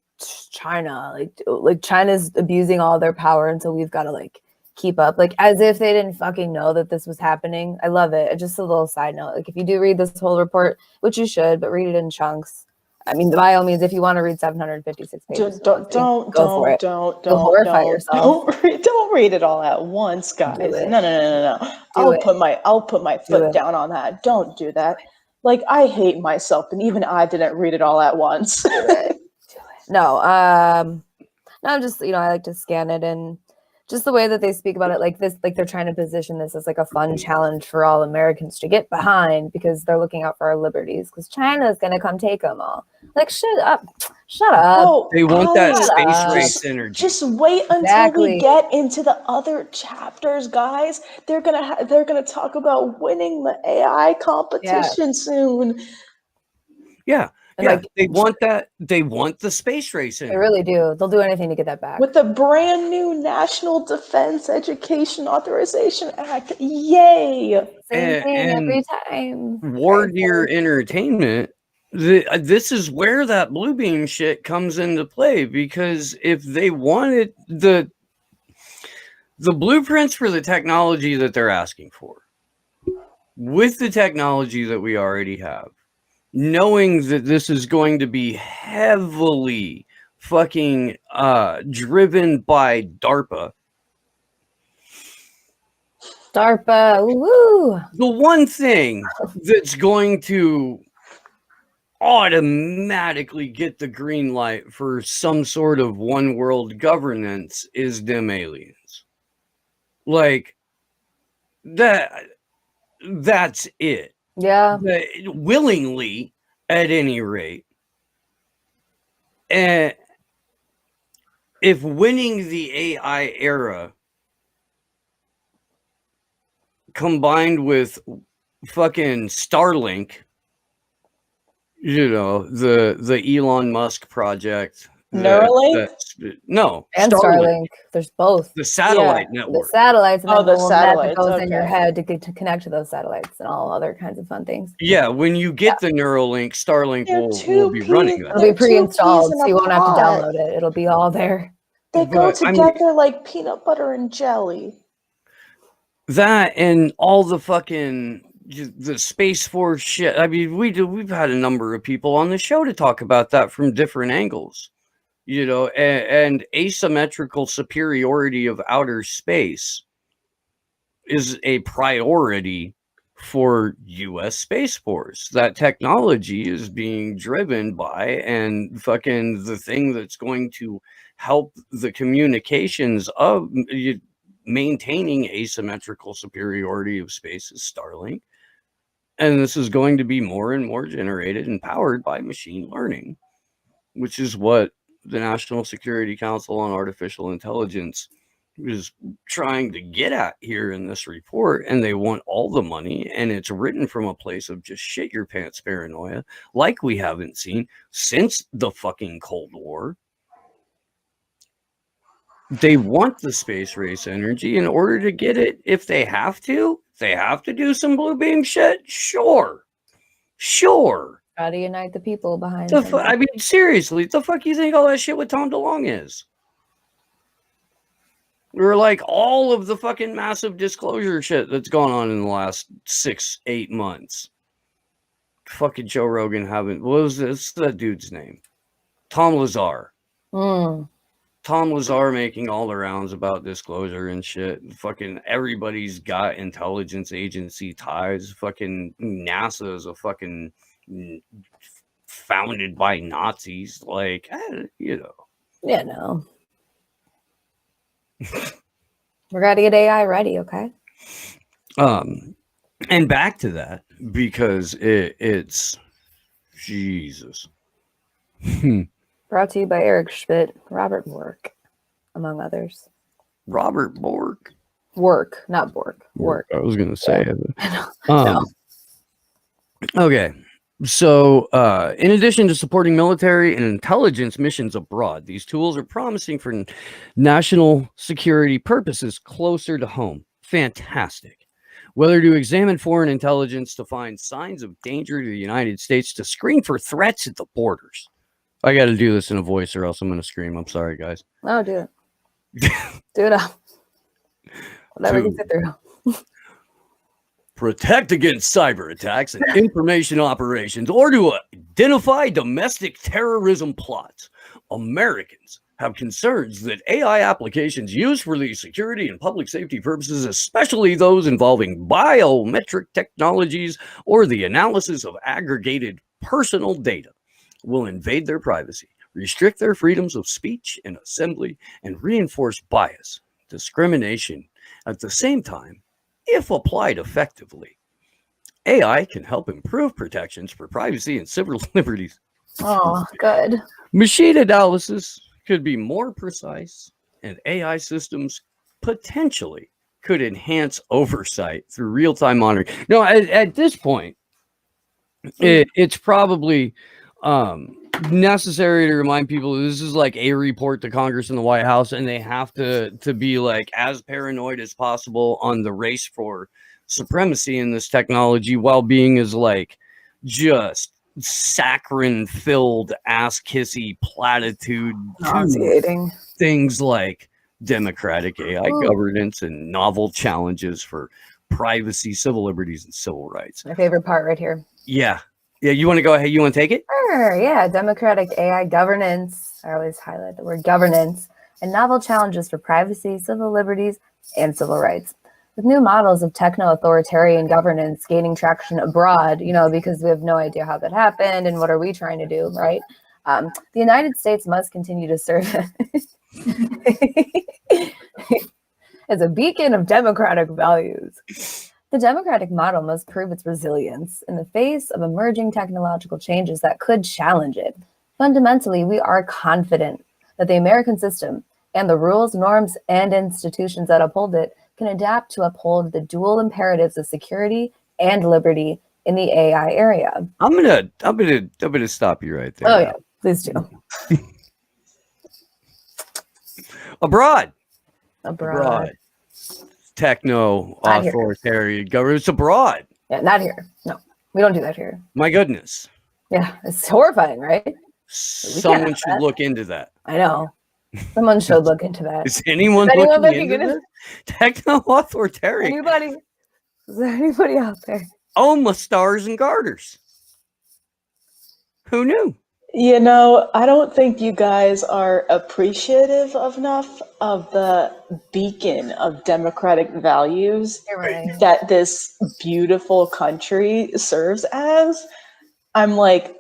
China, like China's abusing all their power, and so we've got to like keep up, like as if they didn't fucking know that this was happening. I love it. Just a little side note, like if you do read this whole report, which you should, but read it in chunks. I mean, by all means, if you want to read 756 pages, don't horrify yourself. Don't read it all at once, guys. No. I'll put my foot down on that. Don't do that. Like, I hate myself, and even I didn't read it all at once. Do it. No, I'm just, I like to scan it, and just the way that they speak about it, like this, like they're trying to position this as like a fun challenge for all Americans to get behind, because they're looking out for our liberties, because China's going to come take them all. Like, shut up. Oh, they want that space race energy. Just wait until we get into the other chapters, guys. They're gonna talk about winning the AI competition soon. Yeah. Like, they want that. They want the space race energy. They really do. They'll do anything to get that back. With the brand new National Defense Education Authorization Act. Yay! Same thing every time. War Deer Entertainment. This is where that blue beam shit comes into play, because if they wanted the blueprints for the technology that they're asking for, with the technology that we already have, knowing that this is going to be heavily fucking driven by DARPA. Woo! The one thing that's going to automatically get the green light for some sort of one world governance is them aliens. Like, that's it. Yeah. Willingly, at any rate. And if winning the AI era combined with fucking Starlink, the Elon Musk project, Neuralink? No, and Starlink. There's both. The satellite network. The satellites. And the satellites. That goes in your head to connect to those satellites and all other kinds of fun things. Yeah, when you get the Neuralink, Starlink will be running that. It'll be pre-installed, so you won't have to download it. It'll be all there. They go together like peanut butter and jelly. That and all the fucking the Space Force shit. I mean, we've had a number of people on the show to talk about that from different angles. And asymmetrical superiority of outer space is a priority for US Space Force. That technology is being driven by, and fucking the thing that's going to help the communications of maintaining asymmetrical superiority of space is Starlink. And this is going to be more and more generated and powered by machine learning, which is what the National Security Council on Artificial Intelligence is trying to get at here in this report. And they want all the money, and it's written from a place of just shit your pants paranoia like we haven't seen since the fucking Cold War. They want the space race energy in order to get it. If they have to do some blue beam shit. Sure. Try to unite the people behind I mean, seriously, the fuck you think all that shit with Tom DeLonge is? Or like all of the fucking massive disclosure shit that's gone on in the last 6-8 months. Fucking Joe Rogan haven't. What was this? That dude's name? Tom Lazar. Tom Lazar making all the rounds about disclosure and shit. Fucking everybody's got intelligence agency ties. Fucking NASA is a fucking founded by Nazis. Like, you know. Yeah, no. We're gotta get AI ready, okay? And back to that, because it's Jesus. Brought to you by Eric Schmidt, Robert Bork, among others. Robert Bork? Work, not Bork. Work. I was gonna say it. No. Okay. So, in addition to supporting military and intelligence missions abroad, these tools are promising for national security purposes closer to home. Fantastic. Whether to examine foreign intelligence to find signs of danger to the United States, to screen for threats at the borders. I got to do this in a voice or else I'm going to scream. I'm sorry, guys. No, do it. Do it up. Whatever you get through. Protect against cyber attacks and information operations, or to identify domestic terrorism plots. Americans have concerns that AI applications used for the security and public safety purposes, especially those involving biometric technologies or the analysis of aggregated personal data, will invade their privacy, restrict their freedoms of speech and assembly, and reinforce bias, discrimination. At the same time, if applied effectively, AI can help improve protections for privacy and civil liberties. Oh, good. Machine analysis could be more precise, and AI systems potentially could enhance oversight through real-time monitoring. No, at this point, it's probably necessary to remind people this is like a report to Congress and the White House, and they have to be like as paranoid as possible on the race for supremacy in this technology, while being as like just saccharine filled ass kissy platitude things like democratic AI governance and novel challenges for privacy, civil liberties, and civil rights. My favorite part right here. Yeah, you want to go ahead? You want to take it? Sure, yeah. Democratic AI governance. I always highlight the word governance. And novel challenges for privacy, civil liberties, and civil rights. With new models of techno-authoritarian governance gaining traction abroad, because we have no idea how that happened and what are we trying to do, right? The United States must continue to serve as a beacon of democratic values. The democratic model must prove its resilience in the face of emerging technological changes that could challenge it. Fundamentally, we are confident that the American system and the rules, norms, and institutions that uphold it can adapt to uphold the dual imperatives of security and liberty in the AI area. I'm gonna stop you right there. Oh yeah, please do. Abroad. Not Techno-authoritarian government. It's abroad. Yeah, not here. No, we don't do that here. My goodness. Yeah, it's horrifying, right? Someone should look into that. I know. Someone should look into that. Is anyone looking into this? Techno-authoritarian. Is there anybody out there? Oh, my stars and garters. Who knew? You know, I don't think you guys are appreciative enough of the beacon of democratic values You're right. that this beautiful country serves as. I'm like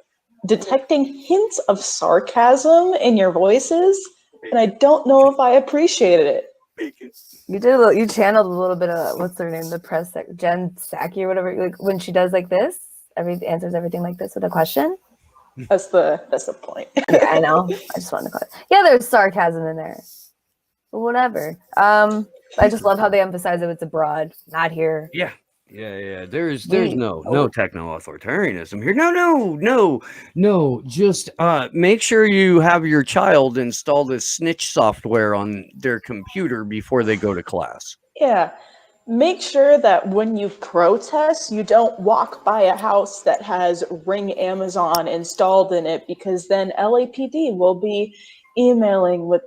detecting hints of sarcasm in your voices, and I don't know if I appreciated it. You did a little, you channeled a little bit of what's her name, the press Jen Psaki or whatever. Like when she does like this, answers everything like this with a question. That's the point. Yeah, I know. I just wanted to call it. Yeah, there's sarcasm in there. But whatever. I just love how they emphasize that it's abroad, not here. Yeah. There's no techno-authoritarianism here. No. Just make sure you have your child install this snitch software on their computer before they go to class. Yeah. Make sure that when you protest, you don't walk by a house that has Ring Amazon installed in it, because then LAPD will be emailing with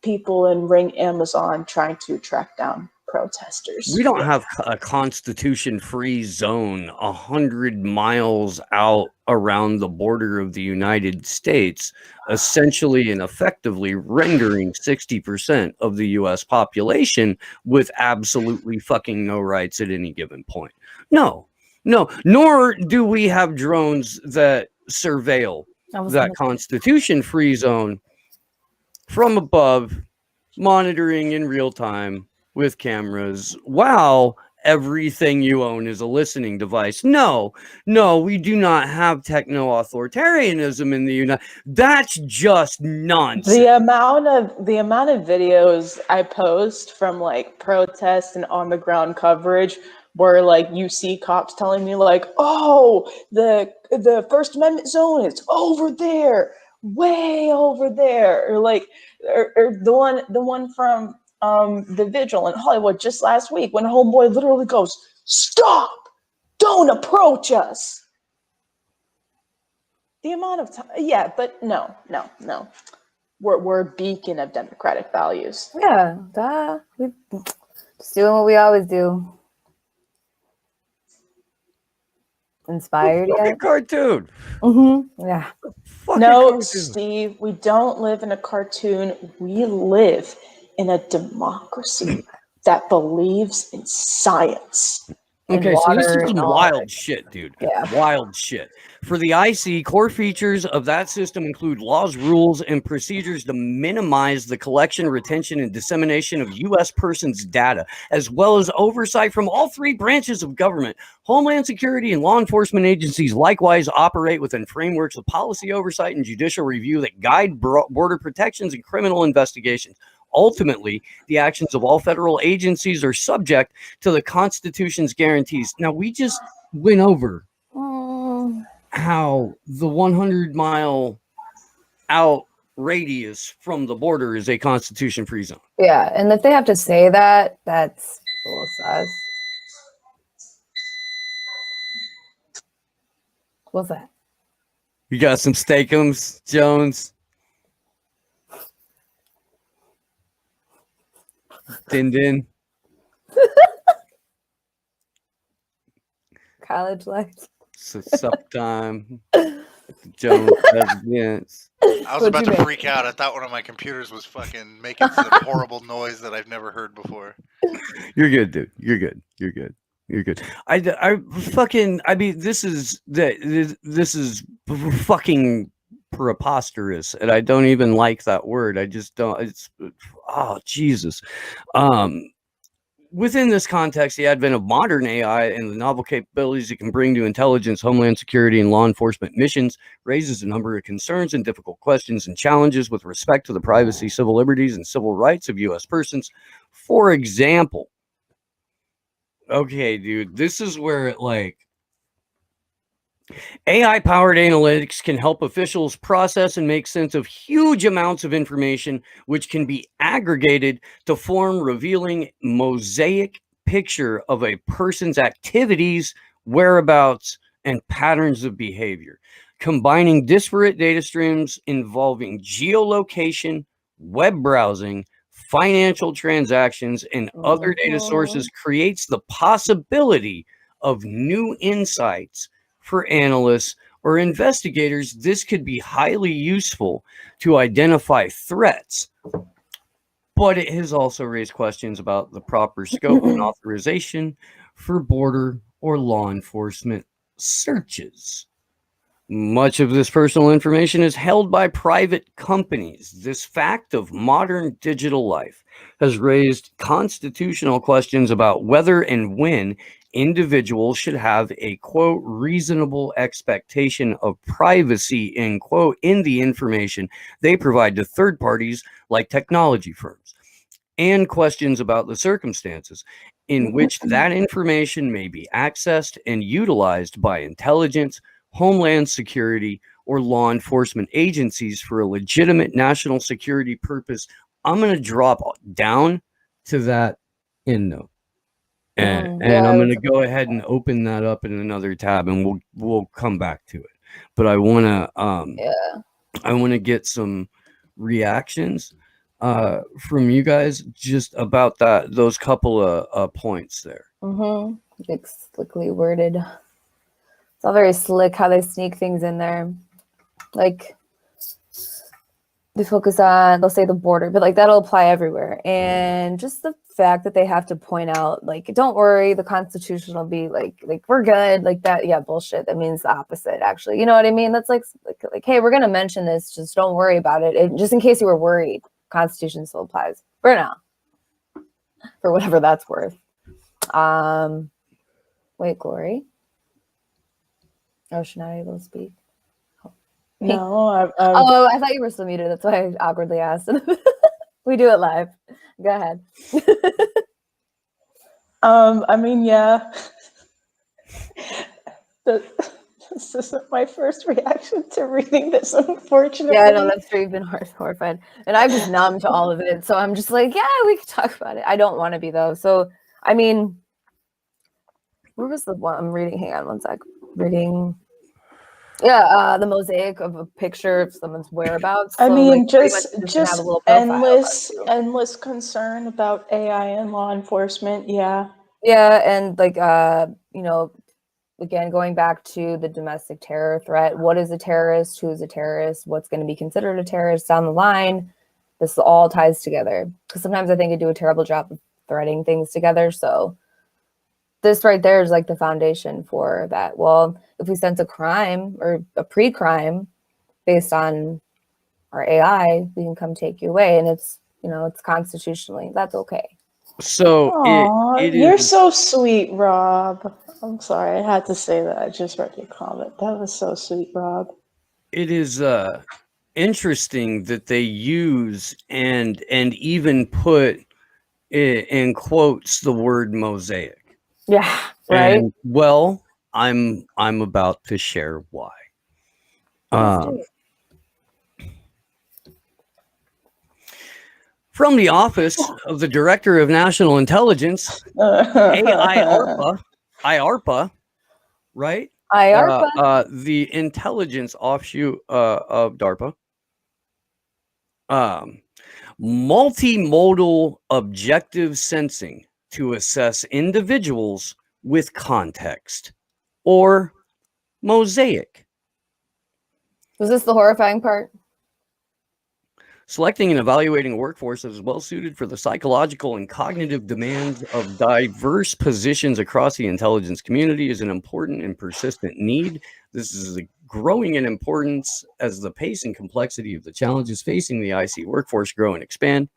people in Ring Amazon trying to track down protesters. We don't have a constitution-free zone 100 miles out around the border of the United States, essentially and effectively rendering 60% of the U.S. population with absolutely fucking no rights at any given point. No, nor do we have drones that surveil that constitution-free zone from above, monitoring in real time with cameras. Wow, everything you own is a listening device. No, we do not have techno-authoritarianism in the United. That's just nonsense. The amount of videos I post from like protests and on the ground coverage where like you see cops telling me like, oh, the First Amendment zone is over there, way over there, or like or the one from the vigil in Hollywood just last week when homeboy literally goes, "Stop! Don't approach us." The amount of time, yeah, but no. We're a beacon of democratic values. Yeah, we're just doing what we always do. Inspired yet? Cartoon. Yeah. No, cartoon. Steve, we don't live in a cartoon. We live in a democracy that believes in science. Okay, so this is some wild shit, dude. Yeah. Wild shit. For the IC, core features of that system include laws, rules, and procedures to minimize the collection, retention, and dissemination of U.S. persons' data, as well as oversight from all three branches of government. Homeland Security and law enforcement agencies likewise operate within frameworks of policy oversight and judicial review that guide border protections and criminal investigations. Ultimately, the actions of all federal agencies are subject to the Constitution's guarantees. Now, we just went over how the 100-mile out radius from the border is a Constitution-free zone. Yeah, and if they have to say that, that's a little sus. What's that? You got some steakums, Jones? Din. College life. Sup time. Jones presidents. I was about to freak out. I thought one of my computers was fucking making some horrible noise that I've never heard before. You're good, dude. You're good. I mean, this is fucking preposterous, and I don't even like that word. I just don't. It's Jesus. Within this context, the advent of modern AI and the novel capabilities it can bring to intelligence, homeland security, and law enforcement missions raises a number of concerns and difficult questions and challenges with respect to the privacy, civil liberties, and civil rights of U.S. persons. For example, okay, dude, this is where it like AI-powered analytics can help officials process and make sense of huge amounts of information, which can be aggregated to form revealing mosaic picture of a person's activities, whereabouts, and patterns of behavior, combining disparate data streams involving geolocation, web browsing, financial transactions, and other data sources creates the possibility of new insights for analysts or investigators, this could be highly useful to identify threats. But it has also raised questions about the proper scope and authorization for border or law enforcement searches. Much of this personal information is held by private companies. This fact of modern digital life has raised constitutional questions about whether and when individuals should have a, quote, reasonable expectation of privacy, end quote, in the information they provide to third parties like technology firms, and questions about the circumstances in which that information may be accessed and utilized by intelligence, Homeland Security, or law enforcement agencies for a legitimate national security purpose. I'm going to drop down to that end note. And I'm going to go ahead and open that up in another tab, and we'll come back to it. But I want to get some reactions from you guys just about those couple of points there. Like slickly worded. It's all very slick how they sneak things in there. Like they focus on, they'll say the border, but like that'll apply everywhere. And just the fact that they have to point out, like, don't worry, the Constitution will be like we're good, like that. Yeah, bullshit. That means the opposite, actually. You know what I mean? That's like hey, we're gonna mention this, just don't worry about it. And just in case you were worried, Constitution still applies for now, for whatever that's worth. Wait, Glory. Oh, she's not able to speak. No, Oh, I thought you were still muted. That's why I awkwardly asked. We do it live. Go ahead. I mean, yeah. This isn't my first reaction to reading this, unfortunately. Yeah, I know, that's true. You've been horrified. And I'm just numb to all of it. So I'm just like, yeah, we can talk about it. I don't want to be, though. So, I mean, where was the one I'm reading? Hang on one sec. Reading. Yeah, the mosaic of a picture of someone's whereabouts. I So, mean, like, just have a little profile endless concern about AI and law enforcement. Yeah. Yeah, and like you know, again, going back to the domestic terror threat, what is a terrorist? Who is a terrorist? What's going to be considered a terrorist down the line? This all ties together. Because sometimes I think I do a terrible job of threading things together. So this right there is like the foundation for that. Well, if we sense a crime or a pre-crime based on our AI, we can come take you away. And it's, you know, it's constitutionally, that's okay. So you're so sweet, Rob. I'm sorry, I had to say that. I just read your comment. That was so sweet, Rob. It is interesting that they use and even put in quotes the word mosaic. Yeah, right. And, well, I'm about to share why. From the Office of the Director of National Intelligence, IARPA, right? IARPA. The intelligence offshoot of DARPA. Multimodal objective sensing to assess individuals with context, or mosaic. Was this the horrifying part? Selecting and evaluating a workforce that is well suited for the psychological and cognitive demands of diverse positions across the intelligence community is an important and persistent need. This is growing in importance as the pace and complexity of the challenges facing the IC workforce grow and expand.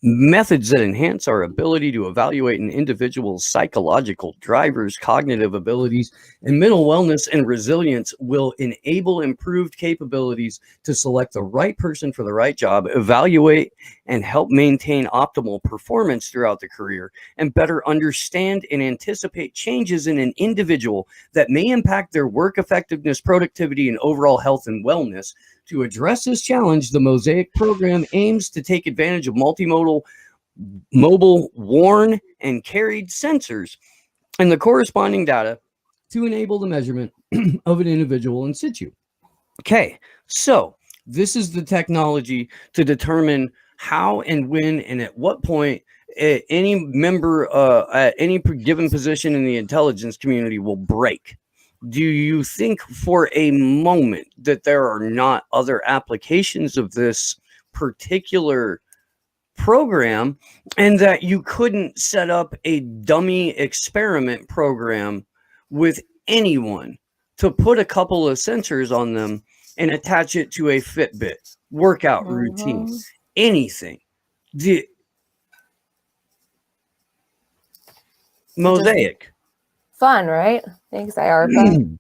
Methods that enhance our ability to evaluate an individual's psychological drivers, cognitive abilities, and mental wellness and resilience will enable improved capabilities to select the right person for the right job, evaluate and help maintain optimal performance throughout the career, and better understand and anticipate changes in an individual that may impact their work effectiveness, productivity, and overall health and wellness. To address this challenge, the Mosaic program aims to take advantage of multimodal, mobile, worn, and carried sensors and the corresponding data to enable the measurement of an individual in situ. Okay, so this is the technology to determine how and when and at what point any member at any given position in the intelligence community will break. Do you think for a moment that there are not other applications of this particular program, and that you couldn't set up a dummy experiment program with anyone to put a couple of sensors on them and attach it to a Fitbit workout routine, anything? The Mosaic. Fun, right? Thanks, IARPA.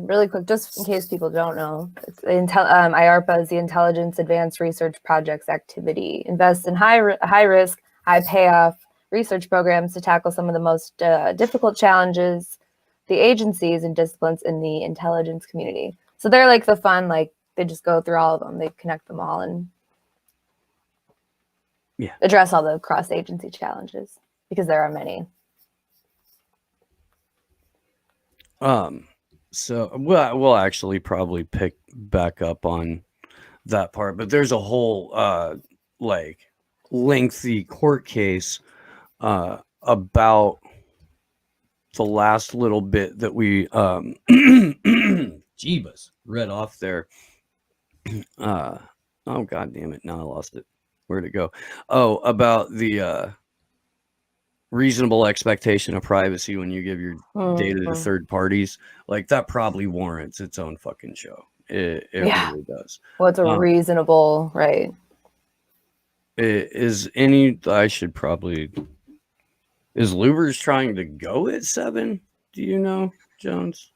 Really quick, just in case people don't know, it's IARPA is the Intelligence Advanced Research Projects Activity. Invests in high risk, high payoff research programs to tackle some of the most difficult challenges the agencies and disciplines in the intelligence community. So they're like the fun, like they just go through all of them, they connect them all and address all the cross-agency challenges, because there are many. So we'll actually probably pick back up on that part, but there's a whole like lengthy court case about the last little bit that we Jeebus read off there. Oh god damn it, now I lost it. Where'd it go? Oh, about the reasonable expectation of privacy when you give your data to third parties. Like, that probably warrants its own fucking show. It really does. What's a reasonable, right? Is Lubers trying to go at 7? Do you know, Jones?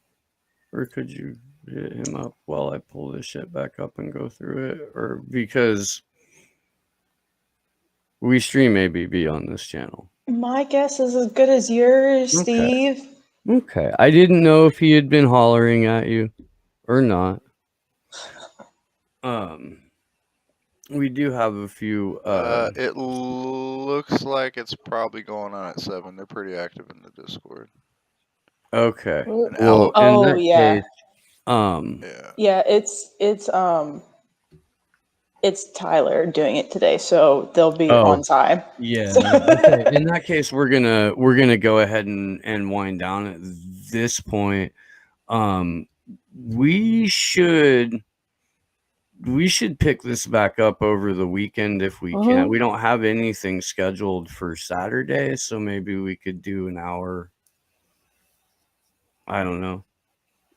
Or could you hit him up while I pull this shit back up and go through it? Or because we stream ABB on this channel. My guess is as good as yours, Okay. Steve. Okay. I didn't know if he had been hollering at you or not. We do have a few. It looks like it's probably going on at 7. They're pretty active in the Discord. Okay. Well, Oh, yeah. Yeah. It's Tyler doing it today, so they'll be on time. Yeah. Okay. In that case, we're gonna go ahead and wind down at this point. We should pick this back up over the weekend if we can. We don't have anything scheduled for Saturday, so maybe we could do an hour. I don't know.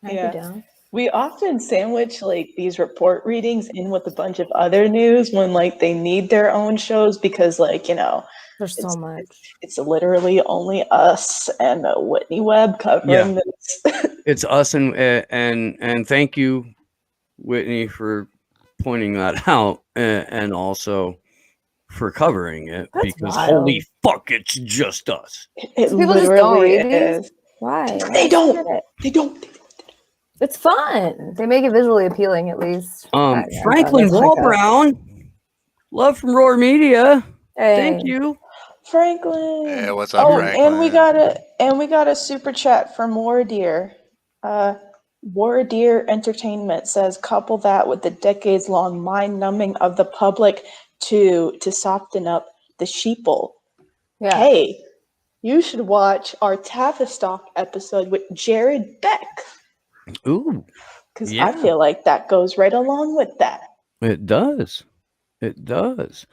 Yeah. We often sandwich like these report readings in with a bunch of other news when like they need their own shows, because like, you know, there's so much. It's literally only us and Whitney Webb covering this. It's us and thank you, Whitney, for pointing that out and also for covering it. That's because wild. Holy fuck, it's just us. It literally is. Why? They don't. It's fun. They make it visually appealing, at least. Franklin Wallbrown, love from Roar Media. Hey. Thank you, Franklin. Hey, what's up, Franklin? And we got a super chat from Wardeer. Wardeer Entertainment says, couple that with the decades-long mind-numbing of the public to soften up the sheeple. Yeah. Hey, you should watch our Tavistock episode with Jared Beck. Ooh. Because I feel like that goes right along with that. It does. It does.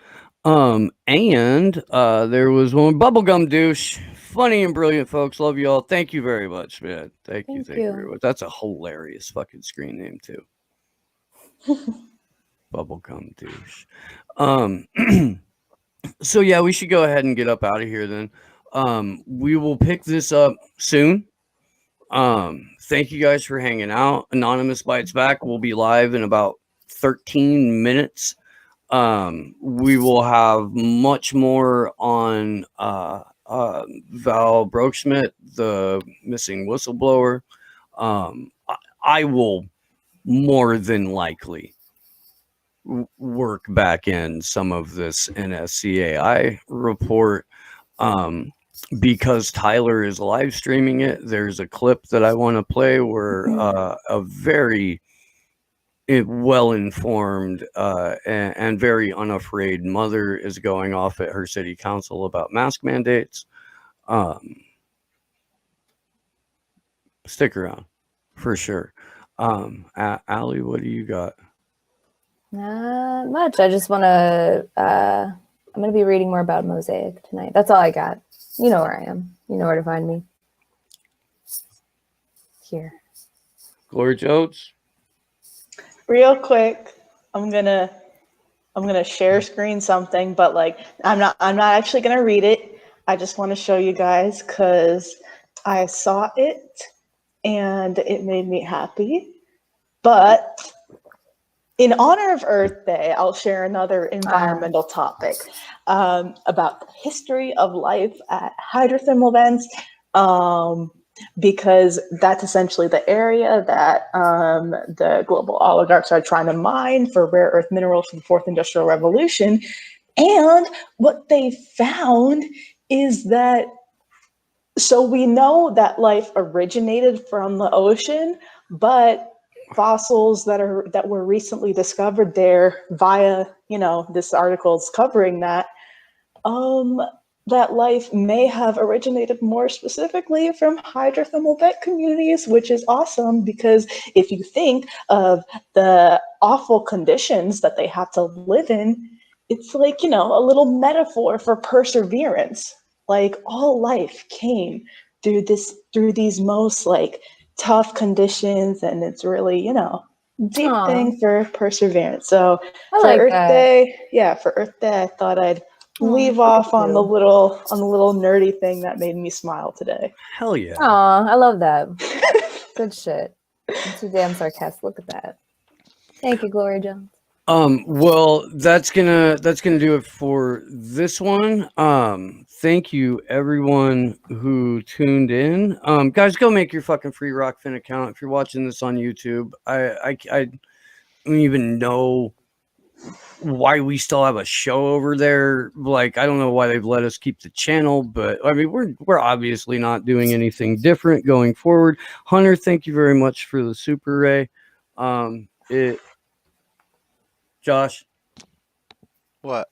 And there was one bubblegum douche. Funny and brilliant, folks. Love you all. Thank you very much, man. Thank you very much. That's a hilarious fucking screen name too. Bubblegum douche. So yeah, we should go ahead and get up out of here then. We will pick this up soon. Thank you guys for hanging out. Anonymous Bites Back will be live in about 13 minutes. We will have much more on Val Broeksmit, the missing whistleblower. I will more than likely work back in some of this NSCAI report. Because Tyler is live streaming it, there's a clip that I want to play where a very well-informed and very unafraid mother is going off at her city council about mask mandates. Stick around for sure. Allie, what do you got? Not much. I just want to. I'm going to be reading more about Mosaic tonight. That's all I got. You know where I am. You know where to find me. Here. Gloria Jones? Real quick, I'm gonna share screen something, but like I'm not actually gonna read it. I just want to show you guys because I saw it and it made me happy. But in honor of Earth Day, I'll share another environmental topic about the history of life at hydrothermal vents, because that's essentially the area that the global oligarchs are trying to mine for rare earth minerals for the Fourth Industrial Revolution. And what they found is that, so we know that life originated from the ocean, but fossils that were recently discovered there via, this article's covering that, that life may have originated more specifically from hydrothermal vent communities, which is awesome because if you think of the awful conditions that they have to live in, it's like, a little metaphor for perseverance. Like all life came through these most like tough conditions, and it's really, deep thing for perseverance. So I for like Earth that. Day, for Earth Day, I thought I'd leave off on the little nerdy thing that made me smile today. Hell yeah. Aw, I love that. Good shit. I'm too damn sarcastic. Look at that. Thank you, Gloria Jones. Well, that's gonna do it for this one. Thank you everyone who tuned in. Guys, go make your fucking free Rockfin account if you're watching this on YouTube. I don't even know why we still have a show over there. Like, I don't know why they've let us keep the channel, but I mean, we're obviously not doing anything different going forward. Hunter, thank you very much for the Super Ray. Josh. What?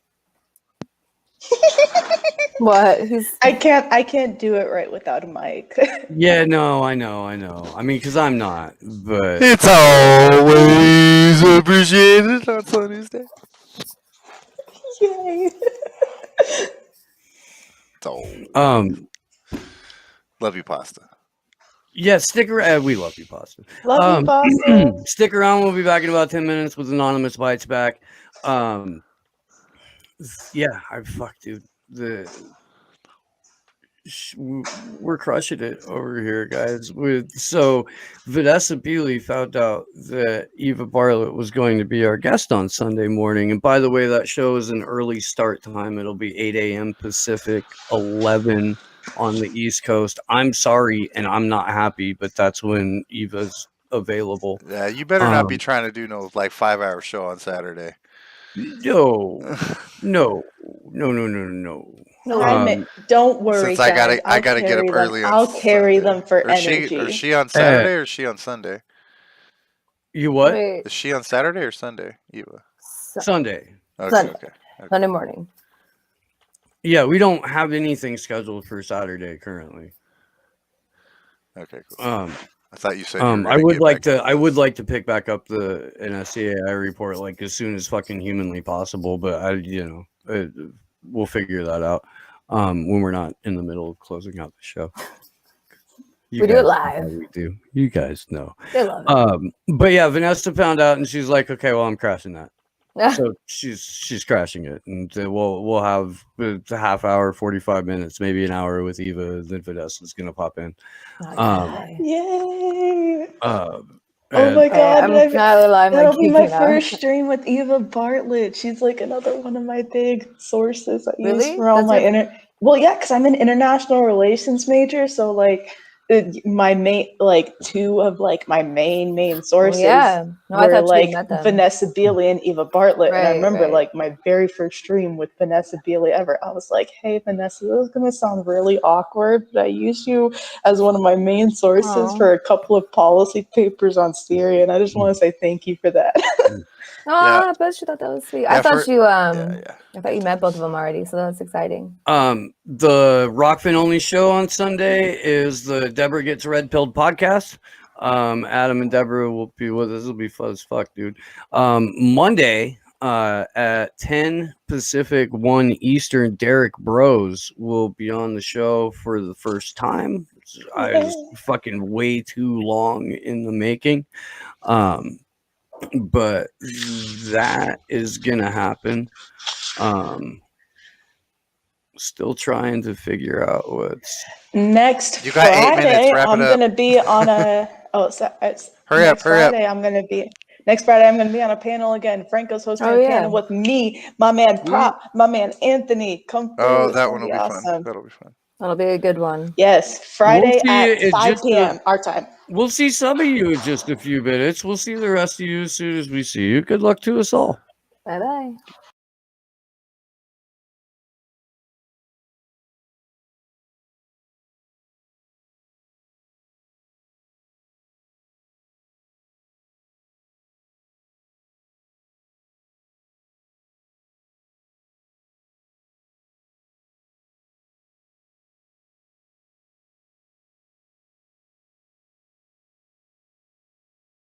What? I can't do it right without a mic. Yeah, no, I know. I mean, because I'm not, but It's always appreciated on Sunny's Day. Yay. Love you, pasta. Yeah, stick around. We love you, Pasta. Love you, Pasta. Stick around. We'll be back in about 10 minutes with Anonymous Bites back. Yeah, dude. We're crushing it over here, guys. So Vanessa Bealey found out that Eva Bartlett was going to be our guest on Sunday morning. And by the way, that show is an early start time. It'll be 8 a.m. Pacific, 11 on the East Coast. I'm sorry, and I'm not happy, but that's when Eva's available. Yeah, you better not be trying to do no like 5-hour show on Saturday. No. Don't worry. Since I gotta get up early. I'll carry them for energy. Is she on Saturday or is she on Sunday? You what? Wait, Is she on Saturday or Sunday, Eva? Sunday. Okay, Sunday. okay. Sunday morning. Yeah, we don't have anything scheduled for Saturday currently. Okay, cool. I thought you said I would like to pick back up the NSCAI report like as soon as fucking humanly possible, but we'll figure that out when we're not in the middle of closing out the show. We do it live. We do. You guys know. They love it. But yeah, Vanessa found out and she's like, okay, well, I'm crashing that. So she's crashing it, and we'll have a half hour, 45 minutes, maybe an hour with Eva. Then Vanessa's gonna pop in. Yay! Oh And my god! That'll be my geeking first out. stream with Eva Bartlett. She's like another one of my big sources I use Really? for all That's my Well, yeah, because I'm an international relations major, so like my main, like two of like my main sources yeah. No, I were thought you like met them. Vanessa Bealey and Eva Bartlett. And I Right, remember right. like my very first stream with Vanessa Bealey ever. I was like, hey Vanessa, this is gonna sound really awkward, but I use you as one of my main sources Aw. for a couple of policy papers on Syria, and I just want to say thank you for that. Oh, I bet you thought that was sweet. Yeah, I thought you yeah. I thought you met both of them already, so that's exciting. The Rockfin Only show on Sunday is the Deborah Gets Red Pilled podcast. Adam and Deborah will be with us. It'll be fun as fuck, dude. Monday at 10 Pacific, 1 Eastern, Derek Bros will be on the show for the first time. I was fucking way too long in the making. But that is gonna happen. Still trying to figure out what's Next You got 8 minutes, Friday, wrap it I'm up. gonna be on a. Oh, so, Hurry up, next hurry up. Friday, I'm gonna be. Next Friday, I'm gonna be on a panel again. Franco's hosting Oh, a yeah. panel with me, my man Prop, my man Anthony. Come through. Oh, It's that gonna one will be be awesome. fun. That'll be fun. That'll be a good one. Yes, Friday see at it 5 just, p.m. our time. we'll see some of you in just a few minutes. We'll see the rest of you as soon as we see you. Good luck to us all. Bye bye.